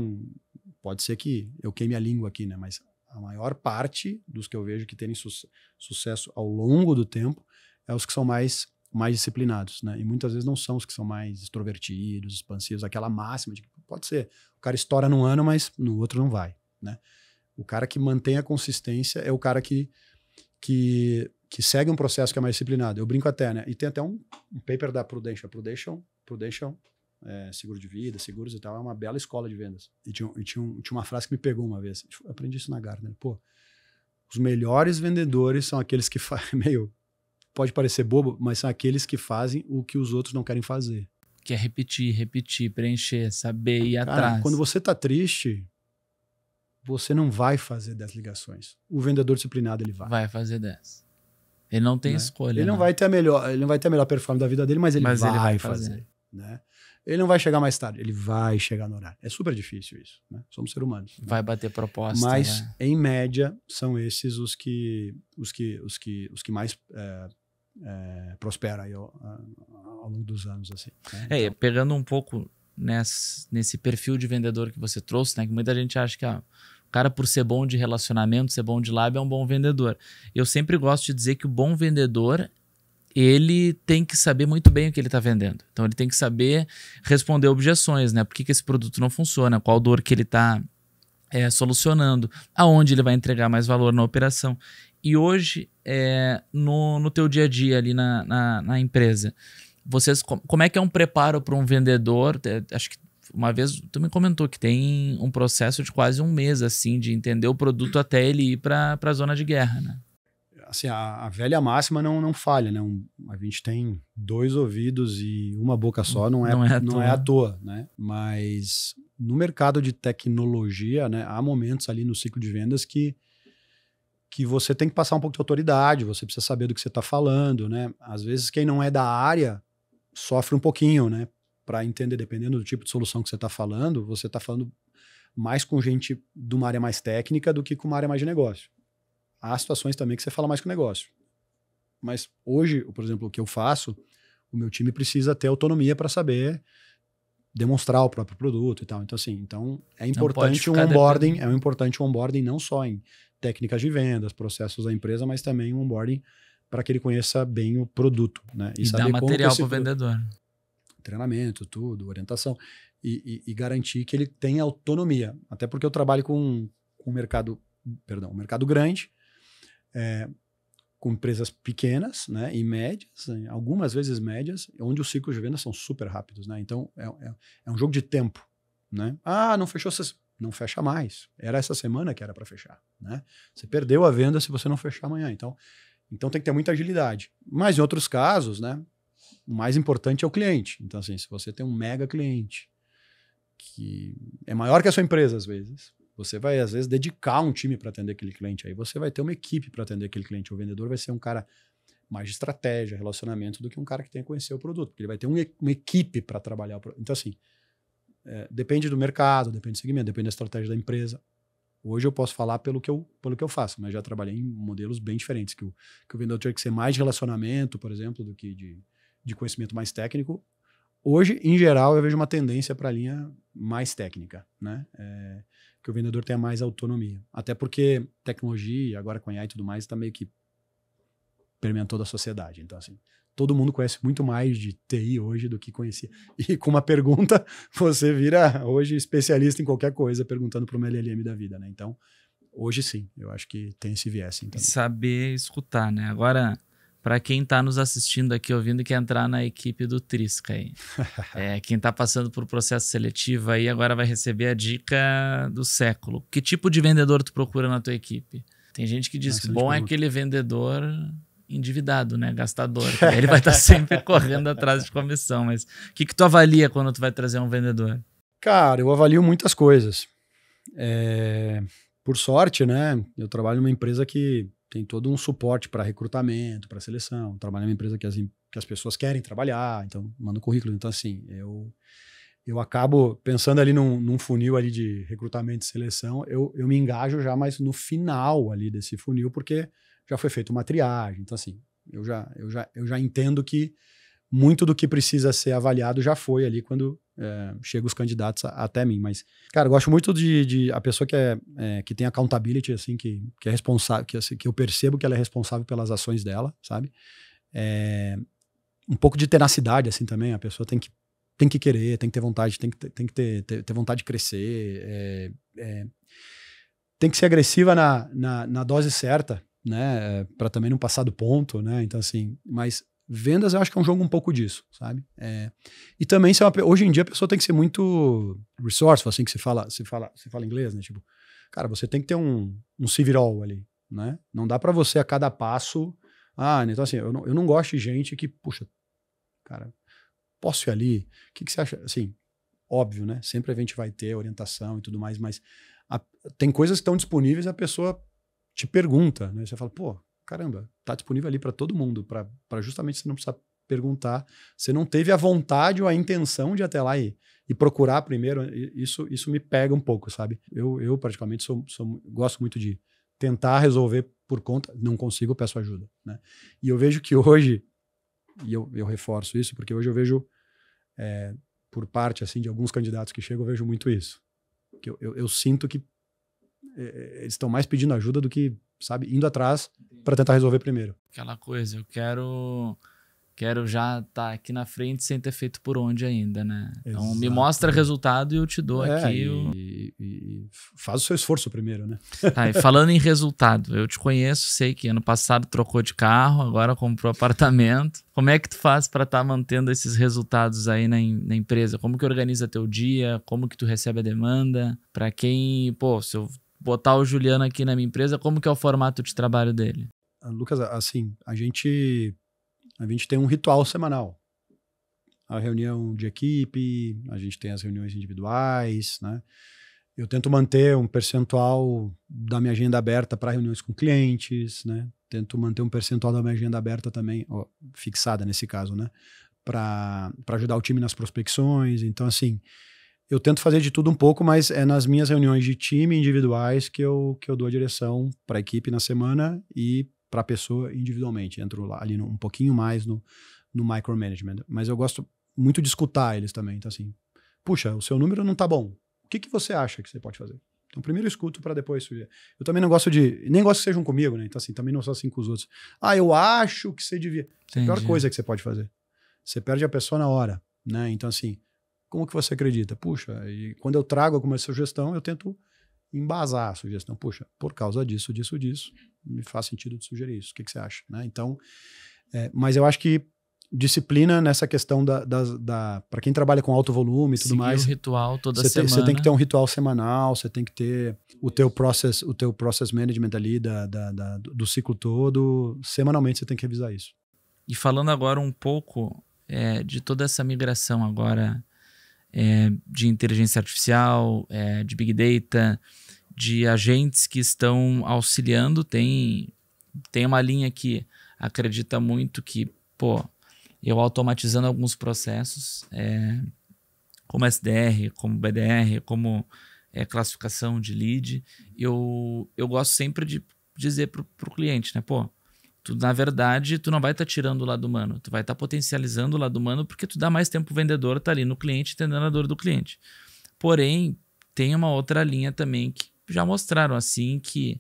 pode ser que eu queime a língua aqui, né? Mas a maior parte dos que eu vejo que terem sucesso ao longo do tempo é os que são mais disciplinados, né? E muitas vezes não são os que são mais extrovertidos, expansivos, aquela máxima de que pode ser, o cara estoura num ano, mas no outro não vai, né? O cara que mantém a consistência é o cara que segue um processo que é mais disciplinado. Eu brinco até, né? E tem até um paper da Prudential, seguro de vida, seguros e tal, é uma bela escola de vendas. E tinha uma frase que me pegou uma vez. Eu aprendi isso na Gartner. Pô, os melhores vendedores são aqueles que pode parecer bobo, mas são aqueles que fazem o que os outros não querem fazer. Que é repetir, preencher, saber ir atrás. Quando você tá triste, você não vai fazer 10 ligações. O vendedor disciplinado, ele vai. Vai fazer 10. Ele não tem escolha. Ele não vai ter a melhor performance da vida dele, mas ele vai fazer. Né? Ele não vai chegar mais tarde, ele vai chegar no horário. É super difícil isso, né? Somos seres humanos. Vai bater proposta. Mas, né? em média, são esses os que mais prosperam aí ao longo dos anos. Assim, né? Então, pegando um pouco nesse perfil de vendedor que você trouxe, né? Que muita gente acha que o cara, por ser bom de relacionamento, ser bom de lábio, é um bom vendedor. Eu sempre gosto de dizer que o bom vendedor, ele tem que saber muito bem o que ele está vendendo. Então, ele tem que saber responder objeções, né? Por que esse produto não funciona? Qual dor que ele está solucionando? Aonde ele vai entregar mais valor na operação? E hoje, no teu dia a dia ali na empresa, como é que é um preparo para um vendedor? Acho que uma vez tu me comentou que tem um processo de quase um mês, assim, de entender o produto até ele ir para a zona de guerra, né? Assim, a velha máxima não falha, né? A gente tem 2 ouvidos e uma boca só, não é à toa, né? Mas no mercado de tecnologia, né, há momentos ali no ciclo de vendas que você tem que passar um pouco de autoridade, você precisa saber do que você está falando, né? Às vezes quem não é da área sofre um pouquinho, né? Para entender, dependendo do tipo de solução que você está falando, você está falando mais com gente de uma área mais técnica do que com uma área mais de negócio. Há situações também que você fala mais com o negócio. Mas hoje, por exemplo, o que eu faço, o meu time precisa ter autonomia para saber demonstrar o próprio produto e tal. Então, assim, é importante um onboarding não só em técnicas de vendas, processos da empresa, mas também um onboarding para que ele conheça bem o produto. Né? E dar material para o vendedor. Treinamento, tudo, orientação. E garantir que ele tenha autonomia. Até porque eu trabalho com um mercado grande, com empresas pequenas, né, e médias, algumas vezes médias, onde os ciclos de venda são super rápidos, né? Então é um jogo de tempo, né? Não fechou, não fecha mais. Era essa semana que era para fechar, né? Você perdeu a venda se você não fechar amanhã. Então tem que ter muita agilidade. Mas em outros casos, né, o mais importante é o cliente. Então, assim, se você tem um mega cliente que é maior que a sua empresa, às vezes, você vai, às vezes, dedicar um time para atender aquele cliente. Aí você vai ter uma equipe para atender aquele cliente. O vendedor vai ser um cara mais de estratégia, relacionamento, do que um cara que tem que conhecer o produto. Porque ele vai ter uma equipe para trabalhar o produto. Então, assim, depende do mercado, depende do segmento, depende da estratégia da empresa. Hoje eu posso falar pelo que eu faço, mas já trabalhei em modelos bem diferentes, que o vendedor tinha que ser mais de relacionamento, por exemplo, do que de conhecimento mais técnico. Hoje, em geral, eu vejo uma tendência para a linha mais técnica, né? Que o vendedor tenha mais autonomia. Até porque tecnologia, agora com AI e tudo mais, está meio que permeando toda a sociedade. Então, assim, todo mundo conhece muito mais de TI hoje do que conhecia. E com uma pergunta, você vira hoje especialista em qualquer coisa, perguntando para uma LLM da vida, né? Então, hoje sim, eu acho que tem esse viés. Sim, saber escutar, né? Agora, para quem está nos assistindo aqui, ouvindo, quer entrar na equipe do Trisca aí. Quem está passando por processo seletivo aí, agora vai receber a dica do século. Que tipo de vendedor tu procura na tua equipe? Tem gente que diz que bom é aquele vendedor endividado, né? Gastador. Ele vai estar sempre correndo atrás de comissão. Mas o que tu avalia quando tu vai trazer um vendedor? Cara, eu avalio muitas coisas. Por sorte, né? Eu trabalho numa empresa que tem todo um suporte para recrutamento, para seleção. Trabalho numa empresa que as pessoas querem trabalhar, então manda currículo. Então, assim, eu acabo pensando ali num funil ali de recrutamento e seleção, eu me engajo já mais no final ali desse funil, porque já foi feita uma triagem. Então, assim, eu já entendo que muito do que precisa ser avaliado já foi ali quando chegam os candidatos até mim. Mas, cara, eu gosto muito de a pessoa que tem accountability, assim, que é responsável, que eu percebo que ela é responsável pelas ações dela, sabe? Um pouco de tenacidade, assim, também. A pessoa tem que querer, tem que ter vontade, tem que ter vontade de crescer. Tem que ser agressiva na dose certa, né? Para também não passar do ponto, né? Então, assim, mas vendas eu acho que é um jogo um pouco disso, sabe? E também, hoje em dia, a pessoa tem que ser muito resourceful, assim que se fala inglês, né? Tipo, cara, você tem que ter um see-it-all ali, né? Não dá para você a cada passo... então assim, eu não gosto de gente que, puxa, cara, posso ir ali? O que você acha? Assim, óbvio, né? Sempre a gente vai ter orientação e tudo mais, mas tem coisas que estão disponíveis e a pessoa te pergunta, né? Você fala, pô, caramba, tá disponível ali para todo mundo, para justamente você não precisar perguntar. Você não teve a vontade ou a intenção de ir até lá e procurar primeiro. Isso me pega um pouco, sabe? Eu particularmente, gosto muito de tentar resolver por conta. Não consigo, peço ajuda, né? E eu vejo que hoje, e eu reforço isso, porque hoje eu vejo, por parte assim, de alguns candidatos que chegam, eu vejo muito isso. Que eu sinto que eles estão mais pedindo ajuda do que, sabe, indo atrás para tentar resolver primeiro. Aquela coisa, eu quero já estar aqui na frente sem ter feito por onde ainda, né? Então, exato, me mostra resultado e eu te dou aqui. E faz o seu esforço primeiro, né? Tá, e falando em resultado, eu te conheço, sei que ano passado trocou de carro, agora comprou apartamento. Como é que tu faz para estar mantendo esses resultados aí na empresa? Como que organiza teu dia? Como que tu recebe a demanda? Para quem, se eu botar o Juliano aqui na minha empresa, como que é o formato de trabalho dele? Lucas, assim, a gente tem um ritual semanal. A reunião de equipe, a gente tem as reuniões individuais, né? Eu tento manter um percentual da minha agenda aberta para reuniões com clientes, né? Tento manter um percentual da minha agenda aberta também, fixada nesse caso, né? Para ajudar o time nas prospecções. Então, assim, eu tento fazer de tudo um pouco, mas é nas minhas reuniões de time individuais que eu dou a direção para a equipe na semana e para a pessoa individualmente. Entro lá, ali um pouquinho mais no micromanagement. Mas eu gosto muito de escutar eles também. Então, assim, puxa, o seu número não tá bom. O que você acha que você pode fazer? Então, primeiro eu escuto para depois sugerir. Eu também nem gosto que sejam comigo, né? Então, assim, também não sou assim com os outros. Eu acho que você devia. É a pior coisa que você pode fazer. Você perde a pessoa na hora, né? Então, assim, como que você acredita? Puxa, e quando eu trago alguma sugestão, eu tento embasar a sugestão. Puxa, por causa disso, me faz sentido de sugerir isso. O que você acha? Né? Então, mas eu acho que disciplina nessa questão para quem trabalha com alto volume e tudo mais. Seguir o ritual toda semana. Você tem que ter um ritual semanal, você tem que ter o teu process management ali do ciclo todo. Semanalmente você tem que revisar isso. E falando agora um pouco de toda essa migração agora de inteligência artificial, de Big Data, de agentes que estão auxiliando, tem uma linha que acredita muito que, eu automatizando alguns processos, como SDR, como BDR, como classificação de lead, eu gosto sempre de dizer para o cliente, né? Na verdade, tu não vai estar tirando o lado humano, tu vai estar potencializando o lado humano porque tu dá mais tempo o vendedor estar ali no cliente, entendendo a dor do cliente. Porém, tem uma outra linha também que já mostraram assim que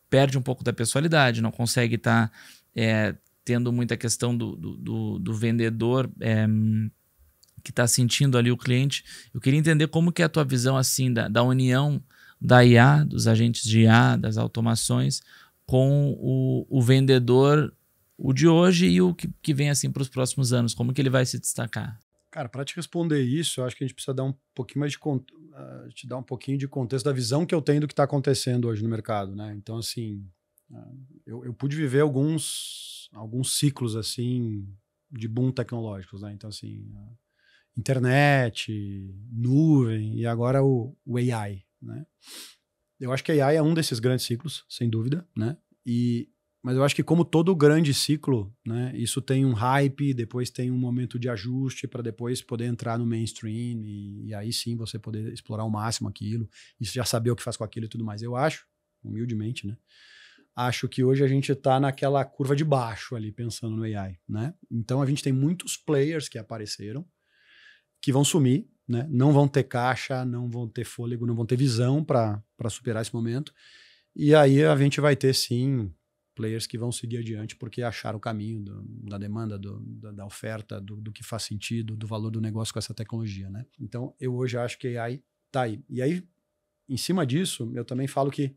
perde um pouco da pessoalidade, não consegue estar tendo muita questão do vendedor que está sentindo ali o cliente. Eu queria entender como que é a tua visão assim da união da IA, dos agentes de IA, das automações, com o vendedor, o de hoje e o que vem assim para os próximos anos. Como que ele vai se destacar? Cara, para te responder isso, eu acho que a gente precisa dar um pouquinho mais te dar um pouquinho de contexto da visão que eu tenho do que está acontecendo hoje no mercado, né? Então, assim, eu pude viver alguns ciclos, assim, de boom tecnológicos, né? Então, assim, internet, nuvem e agora o AI, né? Eu acho que a AI é um desses grandes ciclos, sem dúvida, né? Mas eu acho que como todo grande ciclo, né, isso tem um hype, depois tem um momento de ajuste para depois poder entrar no mainstream e aí sim você poder explorar ao máximo aquilo, e já saber o que faz com aquilo e tudo mais. Eu acho, humildemente, né, acho que hoje a gente está naquela curva de baixo ali, pensando no AI, né? Então a gente tem muitos players que apareceram, que vão sumir, né? Não vão ter caixa, não vão ter fôlego, não vão ter visão para superar esse momento. E aí a gente vai ter, sim, players que vão seguir adiante porque acharam o caminho da demanda, da oferta, do que faz sentido, do valor do negócio com essa tecnologia, né? Então, eu hoje acho que a AI tá aí. E aí, em cima disso, eu também falo que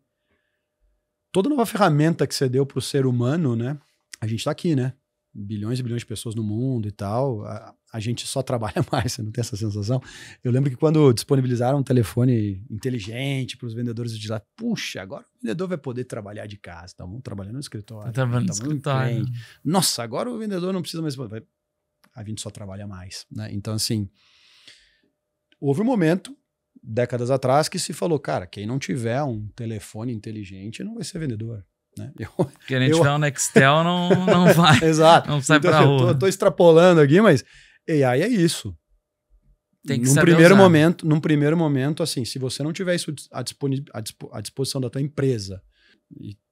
toda nova ferramenta que você deu para o ser humano, né? A gente está aqui, né? Bilhões e bilhões de pessoas no mundo e tal, a gente só trabalha mais, você não tem essa sensação? Eu lembro que quando disponibilizaram um telefone inteligente para os vendedores de lá, puxa, agora o vendedor vai poder trabalhar de casa, estavam trabalhando no escritório. Trabalhando no escritório. Nossa, agora o vendedor não precisa mais, a gente só trabalha mais, né? Então, assim, houve um momento, décadas atrás, que se falou, cara, quem não tiver um telefone inteligente não vai ser vendedor. Né? Quem não tiver um Nextel não vai. Exato. Não sai pra rua. Eu tô extrapolando aqui, mas AI é isso. Tem que saber usar. Num primeiro momento, assim, se você não tiver isso à disposição da tua empresa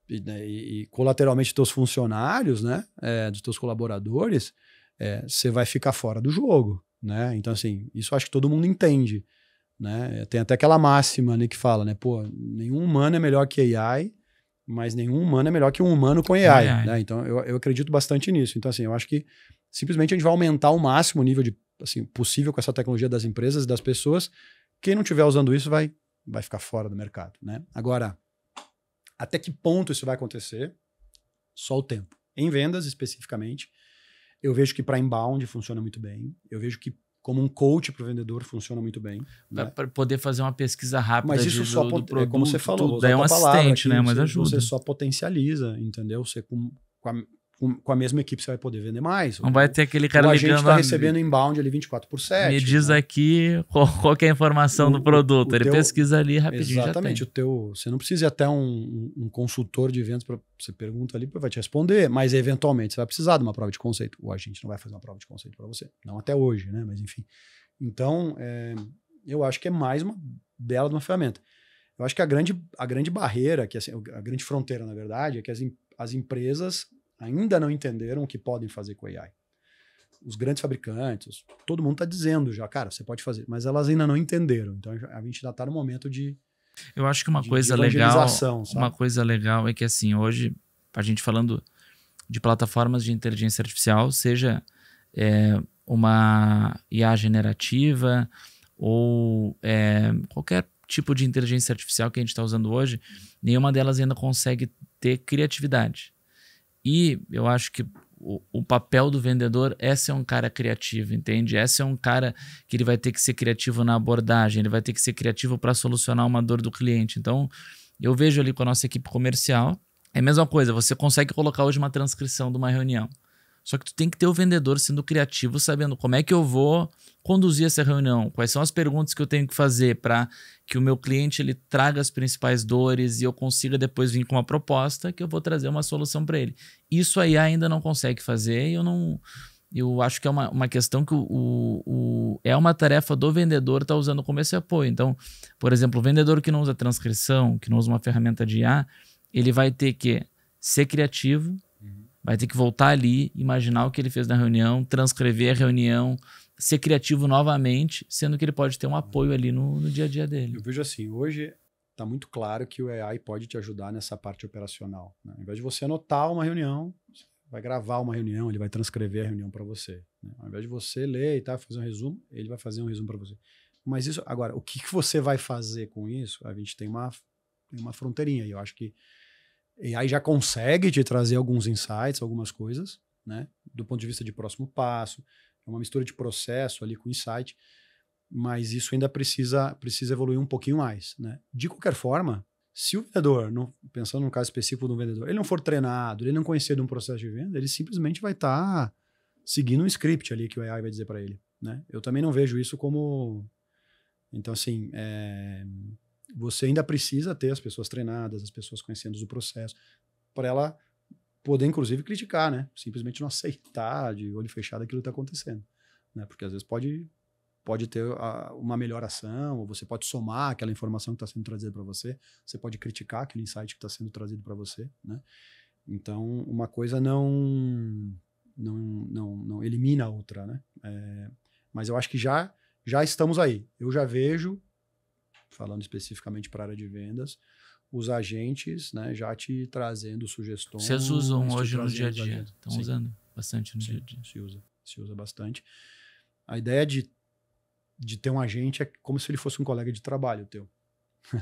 e colateralmente teus funcionários, né, dos teus colaboradores, você vai ficar fora do jogo, né? Então, assim, isso acho que todo mundo entende, né? Tem até aquela máxima, né, que fala, né, nenhum humano é melhor que AI, mas nenhum humano é melhor que um humano com AI. Né? Então, eu acredito bastante nisso. Então, assim, eu acho que simplesmente a gente vai aumentar ao máximo o nível possível com essa tecnologia das empresas e das pessoas. Quem não estiver usando isso vai ficar fora do mercado. Né? Agora, até que ponto isso vai acontecer? Só o tempo. Em vendas, especificamente, eu vejo que para inbound funciona muito bem. Eu vejo que como um coach para o vendedor funciona muito bem. Né? Para poder fazer uma pesquisa rápida. Mas isso só do produto, como você falou, daí é um assistente, né? Mas você, ajuda. Você só potencializa, entendeu? Você com a mesma equipe você vai poder vender mais. Não vai ter aquele cara ligando. A gente está recebendo inbound ali 24/7. Me diz, né, aqui qual que é a informação do produto. Ele pesquisa ali rapidinho. Exatamente. Você não precisa ir até um consultor de vendas para você pergunta ali, vai te responder, mas eventualmente você vai precisar de uma prova de conceito. Ou a gente não vai fazer uma prova de conceito para você. Não até hoje, né? Mas enfim. Então, eu acho que é mais uma bela de uma ferramenta. Eu acho que a grande barreira, que, assim, a grande fronteira, na verdade, é que as empresas ainda não entenderam o que podem fazer com a AI. Os grandes fabricantes, todo mundo está dizendo já, cara, você pode fazer, mas elas ainda não entenderam. Então a gente ainda está no momento de Eu acho que uma coisa legal é que, assim, hoje, a gente falando de plataformas de inteligência artificial, seja uma IA generativa ou qualquer tipo de inteligência artificial que a gente está usando hoje, nenhuma delas ainda consegue ter criatividade. E eu acho que o papel do vendedor é ser um cara criativo, entende? É ser um cara que ele vai ter que ser criativo na abordagem, ele vai ter que ser criativo para solucionar uma dor do cliente. Então, eu vejo ali com a nossa equipe comercial, é a mesma coisa, você consegue colocar hoje uma transcrição de uma reunião. Só que tu tem que ter o vendedor sendo criativo, sabendo como é que eu vou conduzir essa reunião, quais são as perguntas que eu tenho que fazer para que o meu cliente ele traga as principais dores e eu consiga depois vir com uma proposta que eu vou trazer uma solução para ele. Isso aí ainda não consegue fazer e eu acho que é uma questão que é uma tarefa do vendedor estar usando como esse apoio. Então, por exemplo, o vendedor que não usa transcrição, que não usa uma ferramenta de IA, ele vai ter que ser criativo, vai ter que voltar ali, imaginar o que ele fez na reunião, transcrever a reunião, ser criativo novamente, sendo que ele pode ter um apoio ali no dia a dia dele. Eu vejo assim, hoje está muito claro que o AI pode te ajudar nessa parte operacional, né? Ao invés de você anotar uma reunião, você vai gravar uma reunião, ele vai transcrever a reunião para você, né? Ao invés de você ler e tal, fazer um resumo, ele vai fazer um resumo para você. Mas isso, agora, o que você vai fazer com isso? A gente tem uma fronteirinha, e eu acho que AI já consegue te trazer alguns insights, algumas coisas, né? Do ponto de vista de próximo passo, é uma mistura de processo ali com insight, mas isso ainda precisa evoluir um pouquinho mais, né? De qualquer forma, se o vendedor, pensando no caso específico do vendedor, ele não for treinado, ele não conhecer de um processo de venda, ele simplesmente vai estar seguindo um script ali que o AI vai dizer para ele, né? Eu também não vejo isso como... Então, assim, você ainda precisa ter as pessoas treinadas, as pessoas conhecendo o processo, para ela poder, inclusive, criticar, né? Simplesmente não aceitar de olho fechado aquilo que está acontecendo, né? Porque às vezes pode ter uma melhor ação, ou você pode somar aquela informação que está sendo trazida para você, você pode criticar aquele insight que está sendo trazido para você, né? Então, uma coisa não elimina a outra, né? Mas eu acho que já estamos aí. Eu já vejo, falando especificamente para a área de vendas, os agentes, né, já te trazendo sugestões. Vocês usam hoje no dia a dia? Estão usando bastante no dia a dia? Se usa bastante. A ideia de ter um agente é como se ele fosse um colega de trabalho teu.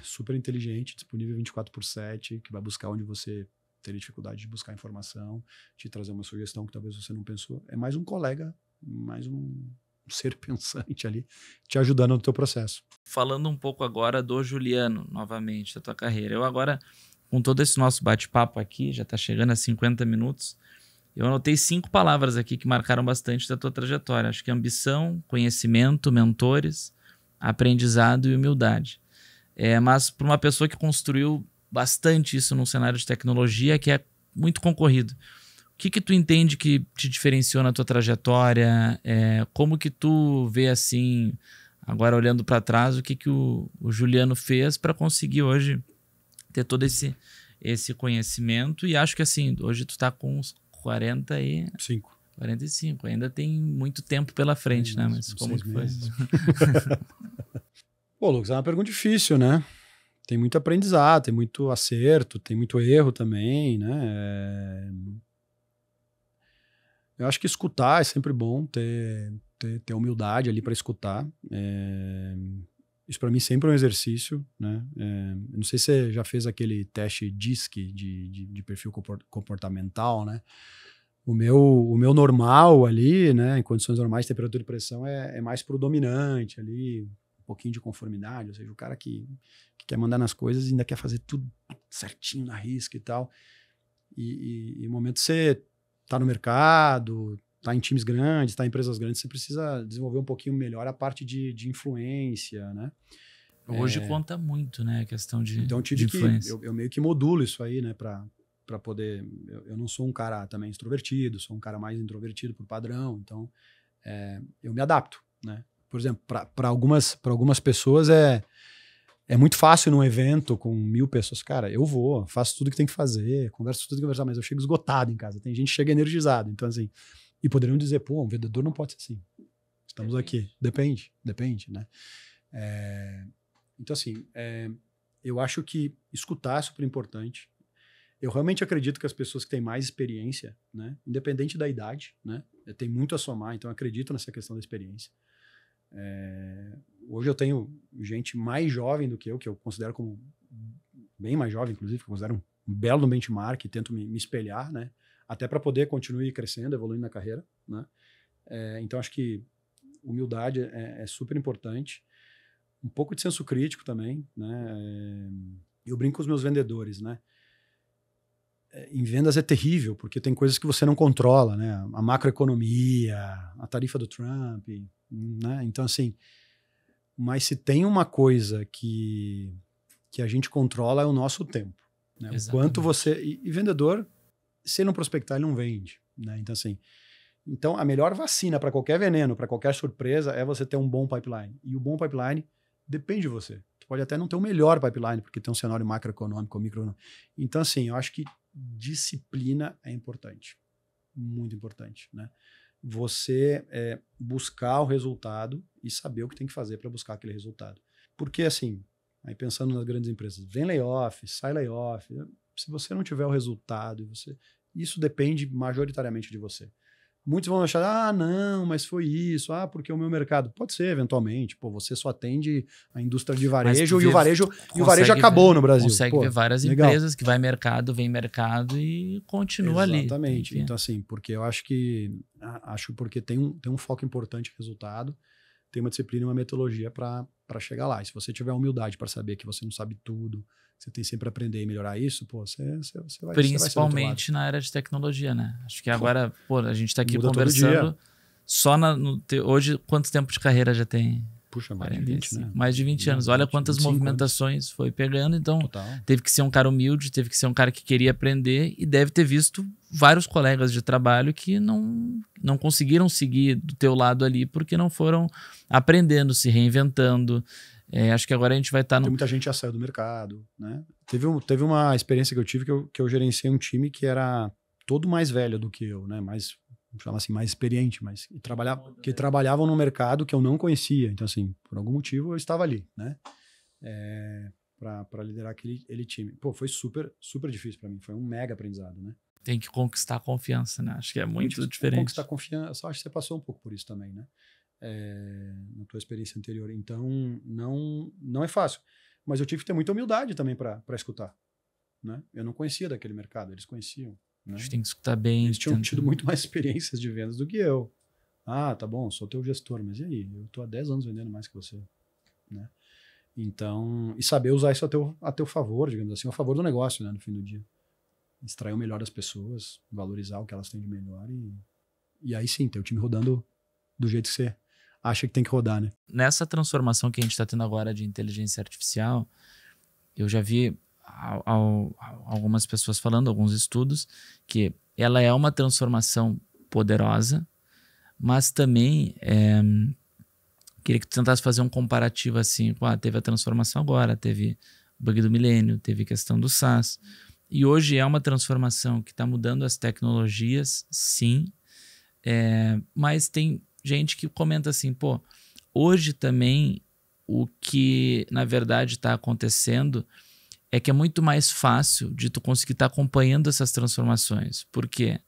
Super inteligente, disponível 24/7, que vai buscar onde você teria dificuldade de buscar informação, te trazer uma sugestão que talvez você não pensou. É mais um colega, mais um ser pensante ali, te ajudando no teu processo. Falando um pouco agora do Juliano, novamente, da tua carreira. Eu agora, com todo esse nosso bate-papo aqui, já está chegando a 50 minutos, eu anotei 5 palavras aqui que marcaram bastante da tua trajetória. Acho que ambição, conhecimento, mentores, aprendizado e humildade. Mas para uma pessoa que construiu bastante isso num cenário de tecnologia que é muito concorrido, o que tu entende que te diferenciou na tua trajetória? Como que tu vê assim, agora olhando para trás, o que o Juliano fez para conseguir hoje ter todo esse conhecimento? E acho que assim, hoje tu tá com uns 45, ainda tem muito tempo pela frente, né? Mas como que foi? Pô, Lucas, é uma pergunta difícil, né? Tem muito aprendizado, tem muito acerto, tem muito erro também, né? Eu acho que escutar é sempre bom, ter humildade ali para escutar. Isso para mim sempre é um exercício, né? Eu não sei se você já fez aquele teste DISC de perfil comportamental, né? O meu normal ali, né? Em condições normais, temperatura e pressão é mais pro dominante ali, um pouquinho de conformidade, ou seja, o cara que quer mandar nas coisas e ainda quer fazer tudo certinho na risca e tal. E no momento que você tá no mercado, tá em times grandes, tá em empresas grandes, você precisa desenvolver um pouquinho melhor a parte de influência, né? Hoje conta muito, né, a questão de Então eu meio que modulo isso aí, né, para poder... Eu não sou um cara também extrovertido, sou um cara mais introvertido por padrão, então eu me adapto, né? Por exemplo, para algumas pessoas é muito fácil num evento com 1000 pessoas. Cara, eu vou, faço tudo que tem que fazer, converso tudo que conversar, mas eu chego esgotado em casa. Tem gente que chega energizado. Então, assim, e poderiam dizer, pô, um vendedor não pode ser assim. Estamos aqui. Depende, né? Então, assim, eu acho que escutar é super importante. Eu realmente acredito que as pessoas que têm mais experiência, né, independente da idade, né, tem muito a somar, então eu acredito nessa questão da experiência. Hoje eu tenho gente mais jovem do que eu considero como bem mais jovem, inclusive, que eu considero um belo benchmark, tento me espelhar, né? até para poder continuar crescendo, evoluindo na carreira, né? Então, acho que humildade é super importante. Um pouco de senso crítico também, né? Eu brinco com os meus vendedores, né? Em vendas é terrível, porque tem coisas que você não controla, né? A macroeconomia, a tarifa do Trump, né? Então, assim, mas se tem uma coisa que a gente controla é o nosso tempo, né? O quanto você... E vendedor, se ele não prospectar, ele não vende, né? Então, assim, a melhor vacina para qualquer veneno, para qualquer surpresa, é você ter um bom pipeline. E o bom pipeline depende de você. Tu pode até não ter o melhor pipeline, porque tem um cenário macroeconômico ou microeconômico. Então, assim, eu acho que disciplina é importante. Muito importante, né? Você buscar o resultado e saber o que tem que fazer para buscar aquele resultado. Porque, assim, aí pensando nas grandes empresas, vem layoff, sai layoff, se você não tiver o resultado, isso depende majoritariamente de você. Muitos vão achar, não, mas foi isso, porque o meu mercado... Pode ser, eventualmente, você só atende a indústria de varejo e o varejo acabou no Brasil. Consegue ver várias empresas que vem mercado e continua ali. Exatamente. Então, assim, porque eu acho porque tem um foco importante em resultado, tem uma disciplina e uma metodologia para chegar lá. E se você tiver humildade para saber que você não sabe tudo, você tem sempre a aprender e melhorar isso, você vai... Principalmente na área de tecnologia, né? Acho que agora, a gente está aqui conversando só hoje, quanto tempo de carreira já tem? Puxa, mais de 20, né? Mais de 20 anos. Olha quantas movimentações foi pegando. Então, teve que ser um cara humilde, teve que ser um cara que queria aprender e deve ter visto vários colegas de trabalho que não conseguiram seguir do teu lado ali porque não foram aprendendo, se reinventando. Acho que agora a gente vai estar... Tem muita gente já saiu do mercado, né? Teve uma experiência que eu tive que eu gerenciei um time que era todo mais velho do que eu, né? Mais, vamos chamar assim, mais experiente, mas que trabalhavam no mercado que eu não conhecia. Então, assim, por algum motivo eu estava ali, né? Para liderar aquele time. Foi super, super difícil para mim. Foi um mega aprendizado, né? Tem que conquistar a confiança, né? Acho que é muito diferente. Conquistar a confiança, acho que você passou um pouco por isso também, né? Na tua experiência anterior. Então, não é fácil. Mas eu tive que ter muita humildade também para escutar, né? Eu não conhecia daquele mercado, eles conheciam. Né? A gente tem que escutar bem. Eles tinham tido muito mais experiências de vendas do que eu. Tá bom, sou teu gestor, mas e aí? Eu tô há 10 anos vendendo mais que você, né? Então, e saber usar isso a teu favor, digamos assim, a favor do negócio, né? No fim do dia. Extrair o melhor das pessoas, valorizar o que elas têm de melhor e aí sim, ter o time rodando do jeito que você acha que tem que rodar, né? Nessa transformação que a gente está tendo agora de inteligência artificial, eu já vi algumas pessoas falando, alguns estudos, que ela é uma transformação poderosa, mas também queria que tu tentasse fazer um comparativo assim, teve a transformação agora, teve o bug do milênio, teve a questão do SaaS, e hoje é uma transformação que está mudando as tecnologias, sim, mas tem gente que comenta assim, hoje também o que na verdade está acontecendo é que é muito mais fácil de tu conseguir estar acompanhando essas transformações, porque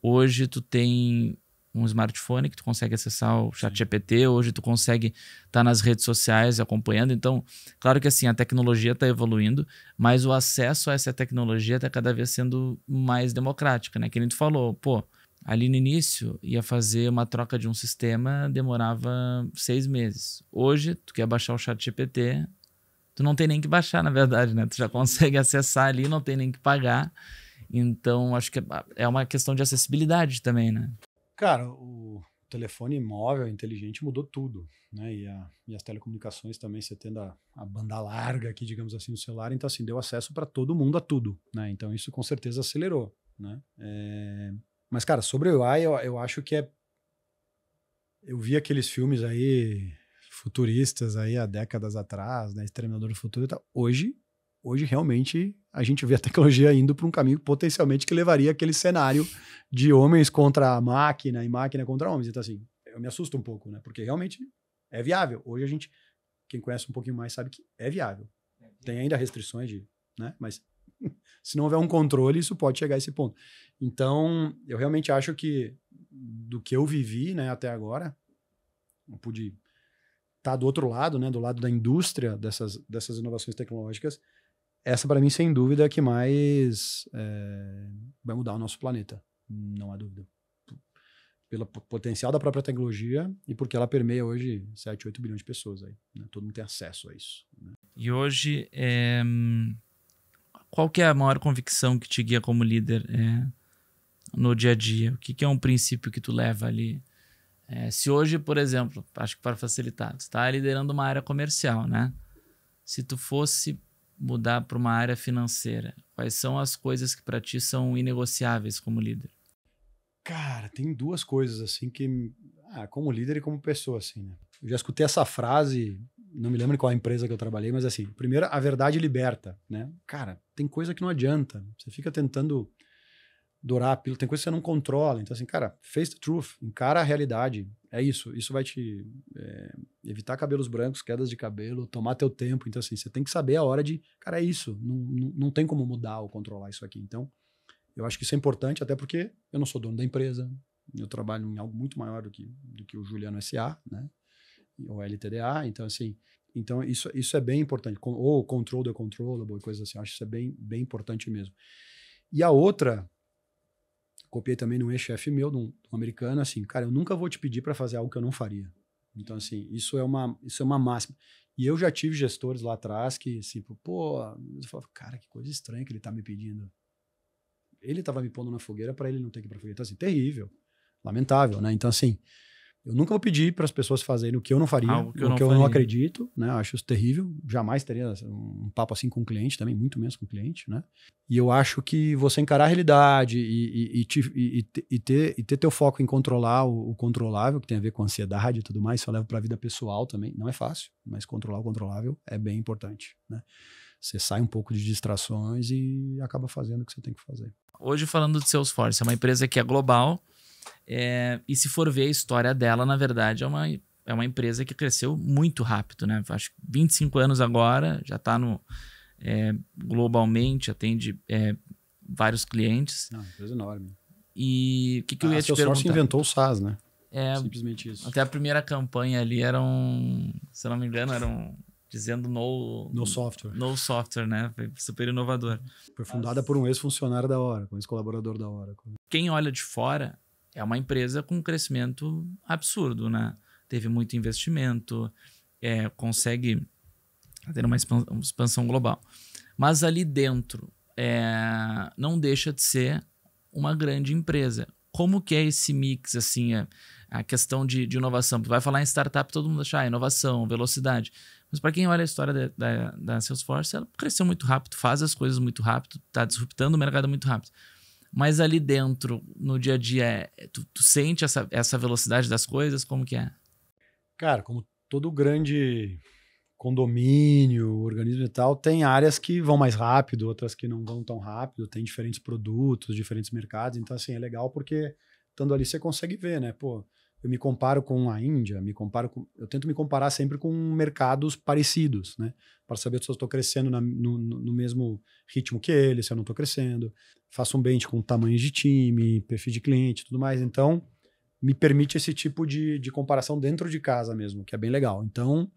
hoje tu tem um smartphone que tu consegue acessar o ChatGPT, hoje tu consegue estar nas redes sociais acompanhando, então, claro que assim, a tecnologia está evoluindo, mas o acesso a essa tecnologia está cada vez sendo mais democrática, né? Que nem tu falou, ali no início, ia fazer uma troca de um sistema, demorava 6 meses. Hoje, tu quer baixar o ChatGPT, tu não tem nem que baixar, na verdade, né? Tu já consegue acessar ali, não tem nem que pagar. Então, acho que é uma questão de acessibilidade também, né? Cara, o telefone móvel inteligente mudou tudo, né? E as telecomunicações também, você tendo a banda larga aqui, digamos assim, no celular, então assim, deu acesso para todo mundo a tudo, né? Então isso com certeza acelerou, né? Mas, cara, sobre o AI, eu acho que eu vi aqueles filmes aí futuristas aí há décadas atrás, né? Exterminador do Futuro e tal. Hoje realmente a gente vê a tecnologia indo para um caminho potencialmente que levaria aquele cenário de homens contra a máquina e máquina contra homens. Então, assim, eu me assusto um pouco, né? Porque realmente é viável. Hoje quem conhece um pouquinho mais sabe que é viável. Tem ainda restrições né? Mas se não houver um controle, isso pode chegar a esse ponto. Então, eu realmente acho que do que eu vivi, né, até agora, eu pude estar do outro lado, né, do lado da indústria dessas inovações tecnológicas. Essa, para mim, sem dúvida, é a que mais vai mudar o nosso planeta. não há dúvida. Pelo potencial da própria tecnologia e porque ela permeia hoje 7, 8 bilhões de pessoas aí, né? Todo mundo tem acesso a isso, né? E hoje, qual que é a maior convicção que te guia como líder no dia a dia? O que é um princípio que tu leva ali? Se hoje, por exemplo, acho que para facilitar, tu está liderando uma área comercial, né? Se tu fosse mudar para uma área financeira, quais são as coisas que para ti são inegociáveis como líder? Cara, tem duas coisas assim que, como líder e como pessoa, assim, né? Eu já escutei essa frase, não me lembro em qual empresa que eu trabalhei, mas assim, primeiro, a verdade liberta, né? Cara, tem coisa que não adianta. Você fica tentando dourar a pílula, tem coisa que você não controla. Então, assim, cara, face the truth, encara a realidade. É isso. Isso vai te evitar cabelos brancos, quedas de cabelo, tomar teu tempo. Então, assim, você tem que saber a hora de, cara, é isso. Não tem como mudar ou controlar isso aqui. Então, eu acho que isso é importante, até porque eu não sou dono da empresa, eu trabalho em algo muito maior do que o Juliano S.A., né? Ou LTDA, então assim, isso é bem importante, ou control the controllable, coisas assim, eu acho isso é bem, bem importante mesmo. E a outra, copiei também num ex-chefe meu, de um americano, assim, cara, eu nunca vou te pedir para fazer algo que eu não faria. Então assim, isso é uma máxima. E eu já tive gestores lá atrás que, assim, pô, eu falava, cara, que coisa estranha que ele tá me pedindo. Ele estava me pondo na fogueira para ele não ter que ir para fogueira. Então, assim, terrível, lamentável, né? Então, assim, eu nunca vou pedir para as pessoas fazerem o que eu não faria, o que eu não acredito, né? Eu acho isso terrível. Jamais teria um papo assim com o cliente também, muito menos com o cliente, né? E eu acho que você encarar a realidade e ter teu foco em controlar o controlável, que tem a ver com ansiedade e tudo mais, isso eu levo para a vida pessoal também. Não é fácil, mas controlar o controlável é bem importante, né? Você sai um pouco de distrações e acaba fazendo o que você tem que fazer. Hoje, falando de Salesforce, é uma empresa que é global, e se for ver a história dela, na verdade, é uma empresa que cresceu muito rápido, né? Acho que 25 anos agora, já está globalmente, atende vários clientes. Não, empresa enorme. E o que eu ia te perguntar? A Salesforce inventou o SaaS, né? Simplesmente isso. Até a primeira campanha ali se eu não me engano, dizendo no software. No software, né? Foi super inovador. Foi fundada por um ex-funcionário da Oracle, um ex-colaborador da Oracle. Quem olha de fora é uma empresa com um crescimento absurdo, né? Teve muito investimento, consegue ter uma expansão global. Mas ali dentro não deixa de ser uma grande empresa. Como que é esse mix, assim, a questão de inovação? Vai falar em startup, todo mundo acha inovação, velocidade. Mas para quem olha a história da Salesforce, ela cresceu muito rápido, faz as coisas muito rápido, está disruptando o mercado muito rápido. Mas ali dentro, no dia a dia, tu sente essa velocidade das coisas? Como que é? Cara, como todo grande condomínio, organismo e tal, tem áreas que vão mais rápido, outras que não vão tão rápido, tem diferentes produtos, diferentes mercados. Então, assim, é legal porque estando ali você consegue ver, né? Pô, eu me comparo com a Índia, eu tento me comparar sempre com mercados parecidos, né? Para saber se eu estou crescendo no mesmo ritmo que eles, se eu não estou crescendo. Faço um bench com tamanhos de time, perfil de cliente e tudo mais. Então, me permite esse tipo de comparação dentro de casa mesmo, que é bem legal. Então,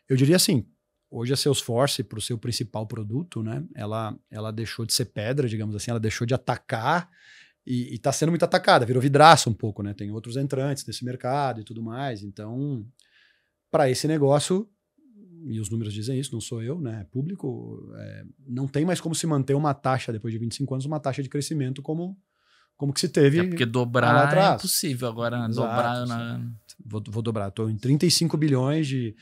eu diria assim, hoje a Salesforce, para o seu principal produto, né? Ela deixou de ser pedra, digamos assim, ela deixou de atacar e está sendo muito atacada, virou vidraça um pouco, né? Tem outros entrantes nesse mercado e tudo mais. Então, para esse negócio, e os números dizem isso, não sou eu, né? É público, não tem mais como se manter uma taxa, depois de 25 anos, uma taxa de crescimento como que se teve. Porque dobrar é impossível agora, Exato, dobrar. Vou dobrar, estou em 35 bilhões de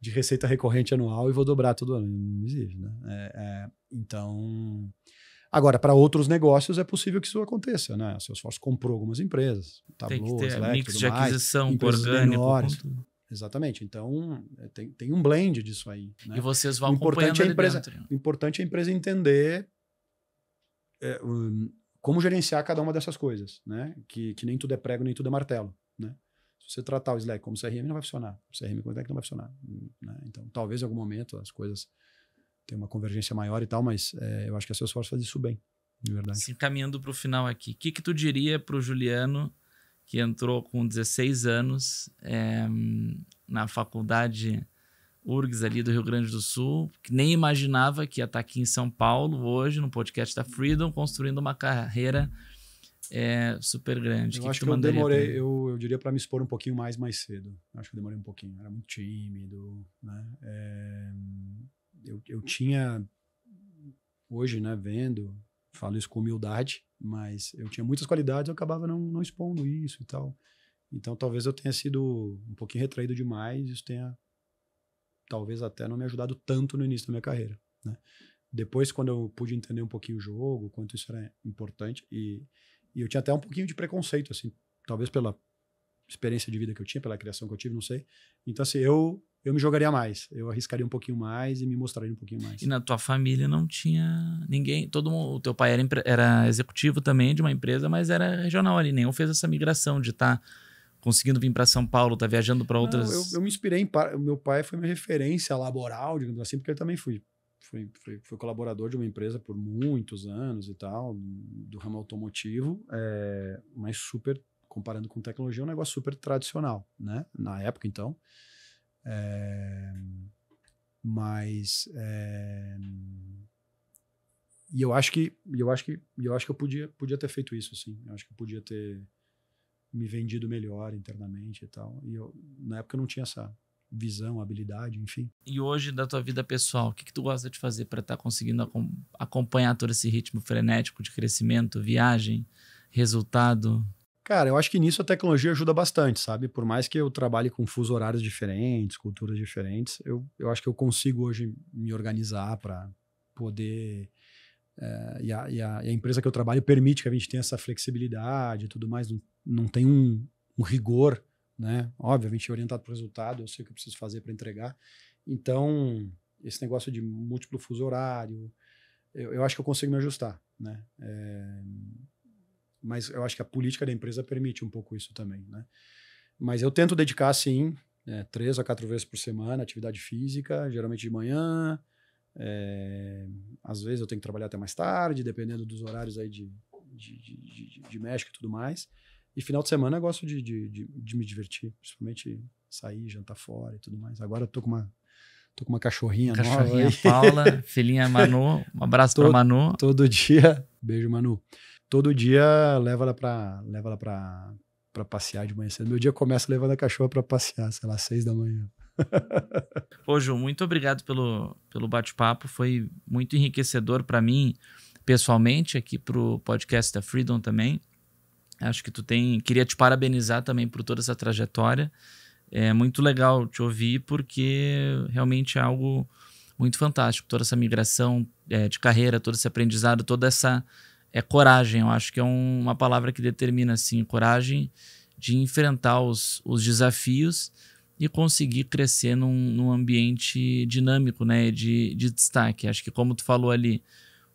receita recorrente anual e vou dobrar todo ano. Não existe, né? Então. Agora, para outros negócios é possível que isso aconteça, né? A Salesforce comprou algumas empresas, Tem que ter Slack, mix de aquisição, orgânico. Exatamente. Então, tem um blend disso aí. Né? E vocês vão acompanhando ali dentro. O importante é a empresa entender como gerenciar cada uma dessas coisas, né? Que nem tudo é prego, nem tudo é martelo, né? Se você tratar o Slack como CRM, não vai funcionar. O CRM como Slack não vai funcionar. Né? Então, talvez em algum momento as coisas tenham uma convergência maior e tal, mas eu acho que a Salesforce faz isso bem, de verdade. Assim, caminhando para o final aqui, o que tu diria para o Juliano, que entrou com 16 anos na faculdade URGS ali do Rio Grande do Sul, que nem imaginava que ia estar aqui em São Paulo hoje, no podcast da Freedom, construindo uma carreira super grande. Eu acho que eu demorei, eu diria para me expor um pouquinho mais cedo. Eu acho que eu demorei um pouquinho, era muito tímido, né? Eu tinha, hoje, né, falo isso com humildade, mas eu tinha muitas qualidades, eu acabava não expondo isso e tal. Então talvez eu tenha sido um pouquinho retraído demais, isso tenha talvez até não me ajudado tanto no início da minha carreira, né? Depois, quando eu pude entender um pouquinho o jogo, quanto isso era importante, e eu tinha até um pouquinho de preconceito, assim, talvez pela experiência de vida que eu tinha, pela criação que eu tive, não sei. Então, assim, eu me jogaria mais, eu arriscaria um pouquinho mais e me mostraria um pouquinho mais. E na tua família não tinha ninguém, todo mundo, o teu pai era executivo também de uma empresa, mas era regional ali, nenhum fez essa migração de estar conseguindo vir para São Paulo, tá viajando para outras... Não, eu me inspirei o meu pai foi minha referência laboral, digamos assim, porque ele também foi colaborador de uma empresa por muitos anos e tal, do ramo automotivo, mas super, comparando com tecnologia, é um negócio super tradicional, né? Na época, então. E eu acho que eu podia ter feito isso, assim. Eu acho que eu podia ter me vendido melhor internamente e tal. E na época eu não tinha essa visão, habilidade, enfim. E hoje, da tua vida pessoal, o que tu gosta de fazer para estar conseguindo acompanhar todo esse ritmo frenético de crescimento, viagem, resultado? Cara, eu acho que nisso a tecnologia ajuda bastante, sabe? Por mais que eu trabalhe com fusos horários diferentes, culturas diferentes, eu acho que eu consigo hoje me organizar para poder... E a empresa que eu trabalho permite que a gente tenha essa flexibilidade e tudo mais, não tem um rigor, né? Obviamente, orientado para o resultado, eu sei o que eu preciso fazer para entregar. Então, esse negócio de múltiplo fuso horário, eu acho que eu consigo me ajustar, né? Mas eu acho que a política da empresa permite um pouco isso também, né? Mas eu tento dedicar, sim, 3 a 4 vezes por semana, atividade física, geralmente de manhã. Às vezes eu tenho que trabalhar até mais tarde, dependendo dos horários aí de México e tudo mais. E final de semana eu gosto de me divertir, principalmente sair, jantar fora e tudo mais. Agora eu tô com uma cachorrinha nova. Cachorrinha Paula, filhinha Manu, um abraço pra Manu. Todo dia, beijo Manu. Todo dia leva ela pra passear de manhã cedo. Meu dia começa levando a cachorra pra passear, sei lá, 6 da manhã. Pô, Ju, muito obrigado pelo bate-papo. Foi muito enriquecedor para mim, pessoalmente, aqui pro podcast da Freedom também. Acho que queria te parabenizar também por toda essa trajetória. É muito legal te ouvir, porque realmente é algo muito fantástico. Toda essa migração de carreira, todo esse aprendizado, toda essa coragem. Eu acho que é uma palavra que determina, assim, coragem de enfrentar os desafios e conseguir crescer num ambiente dinâmico, né, de destaque. Acho que, como tu falou ali,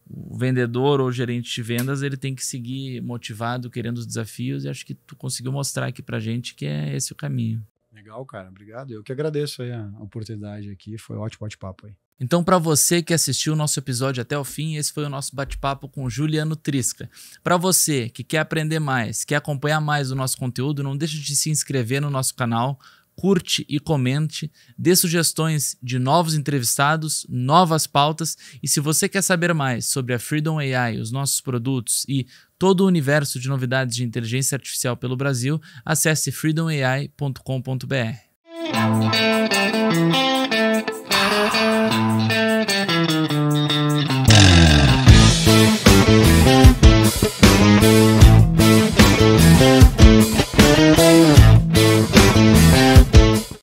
o vendedor ou o gerente de vendas, ele tem que seguir motivado, querendo os desafios, e acho que tu conseguiu mostrar aqui pra gente que é esse o caminho. Legal, cara. Obrigado. Eu que agradeço aí a oportunidade aqui. Foi um ótimo bate-papo aí. Então, para você que assistiu o nosso episódio até o fim, esse foi o nosso bate-papo com o Juliano Trisca. Para você que quer aprender mais, quer acompanhar mais o nosso conteúdo, não deixe de se inscrever no nosso canal, curte e comente, dê sugestões de novos entrevistados, novas pautas, e se você quer saber mais sobre a Freedom AI, os nossos produtos e todo o universo de novidades de inteligência artificial pelo Brasil, acesse freedomai.com.br.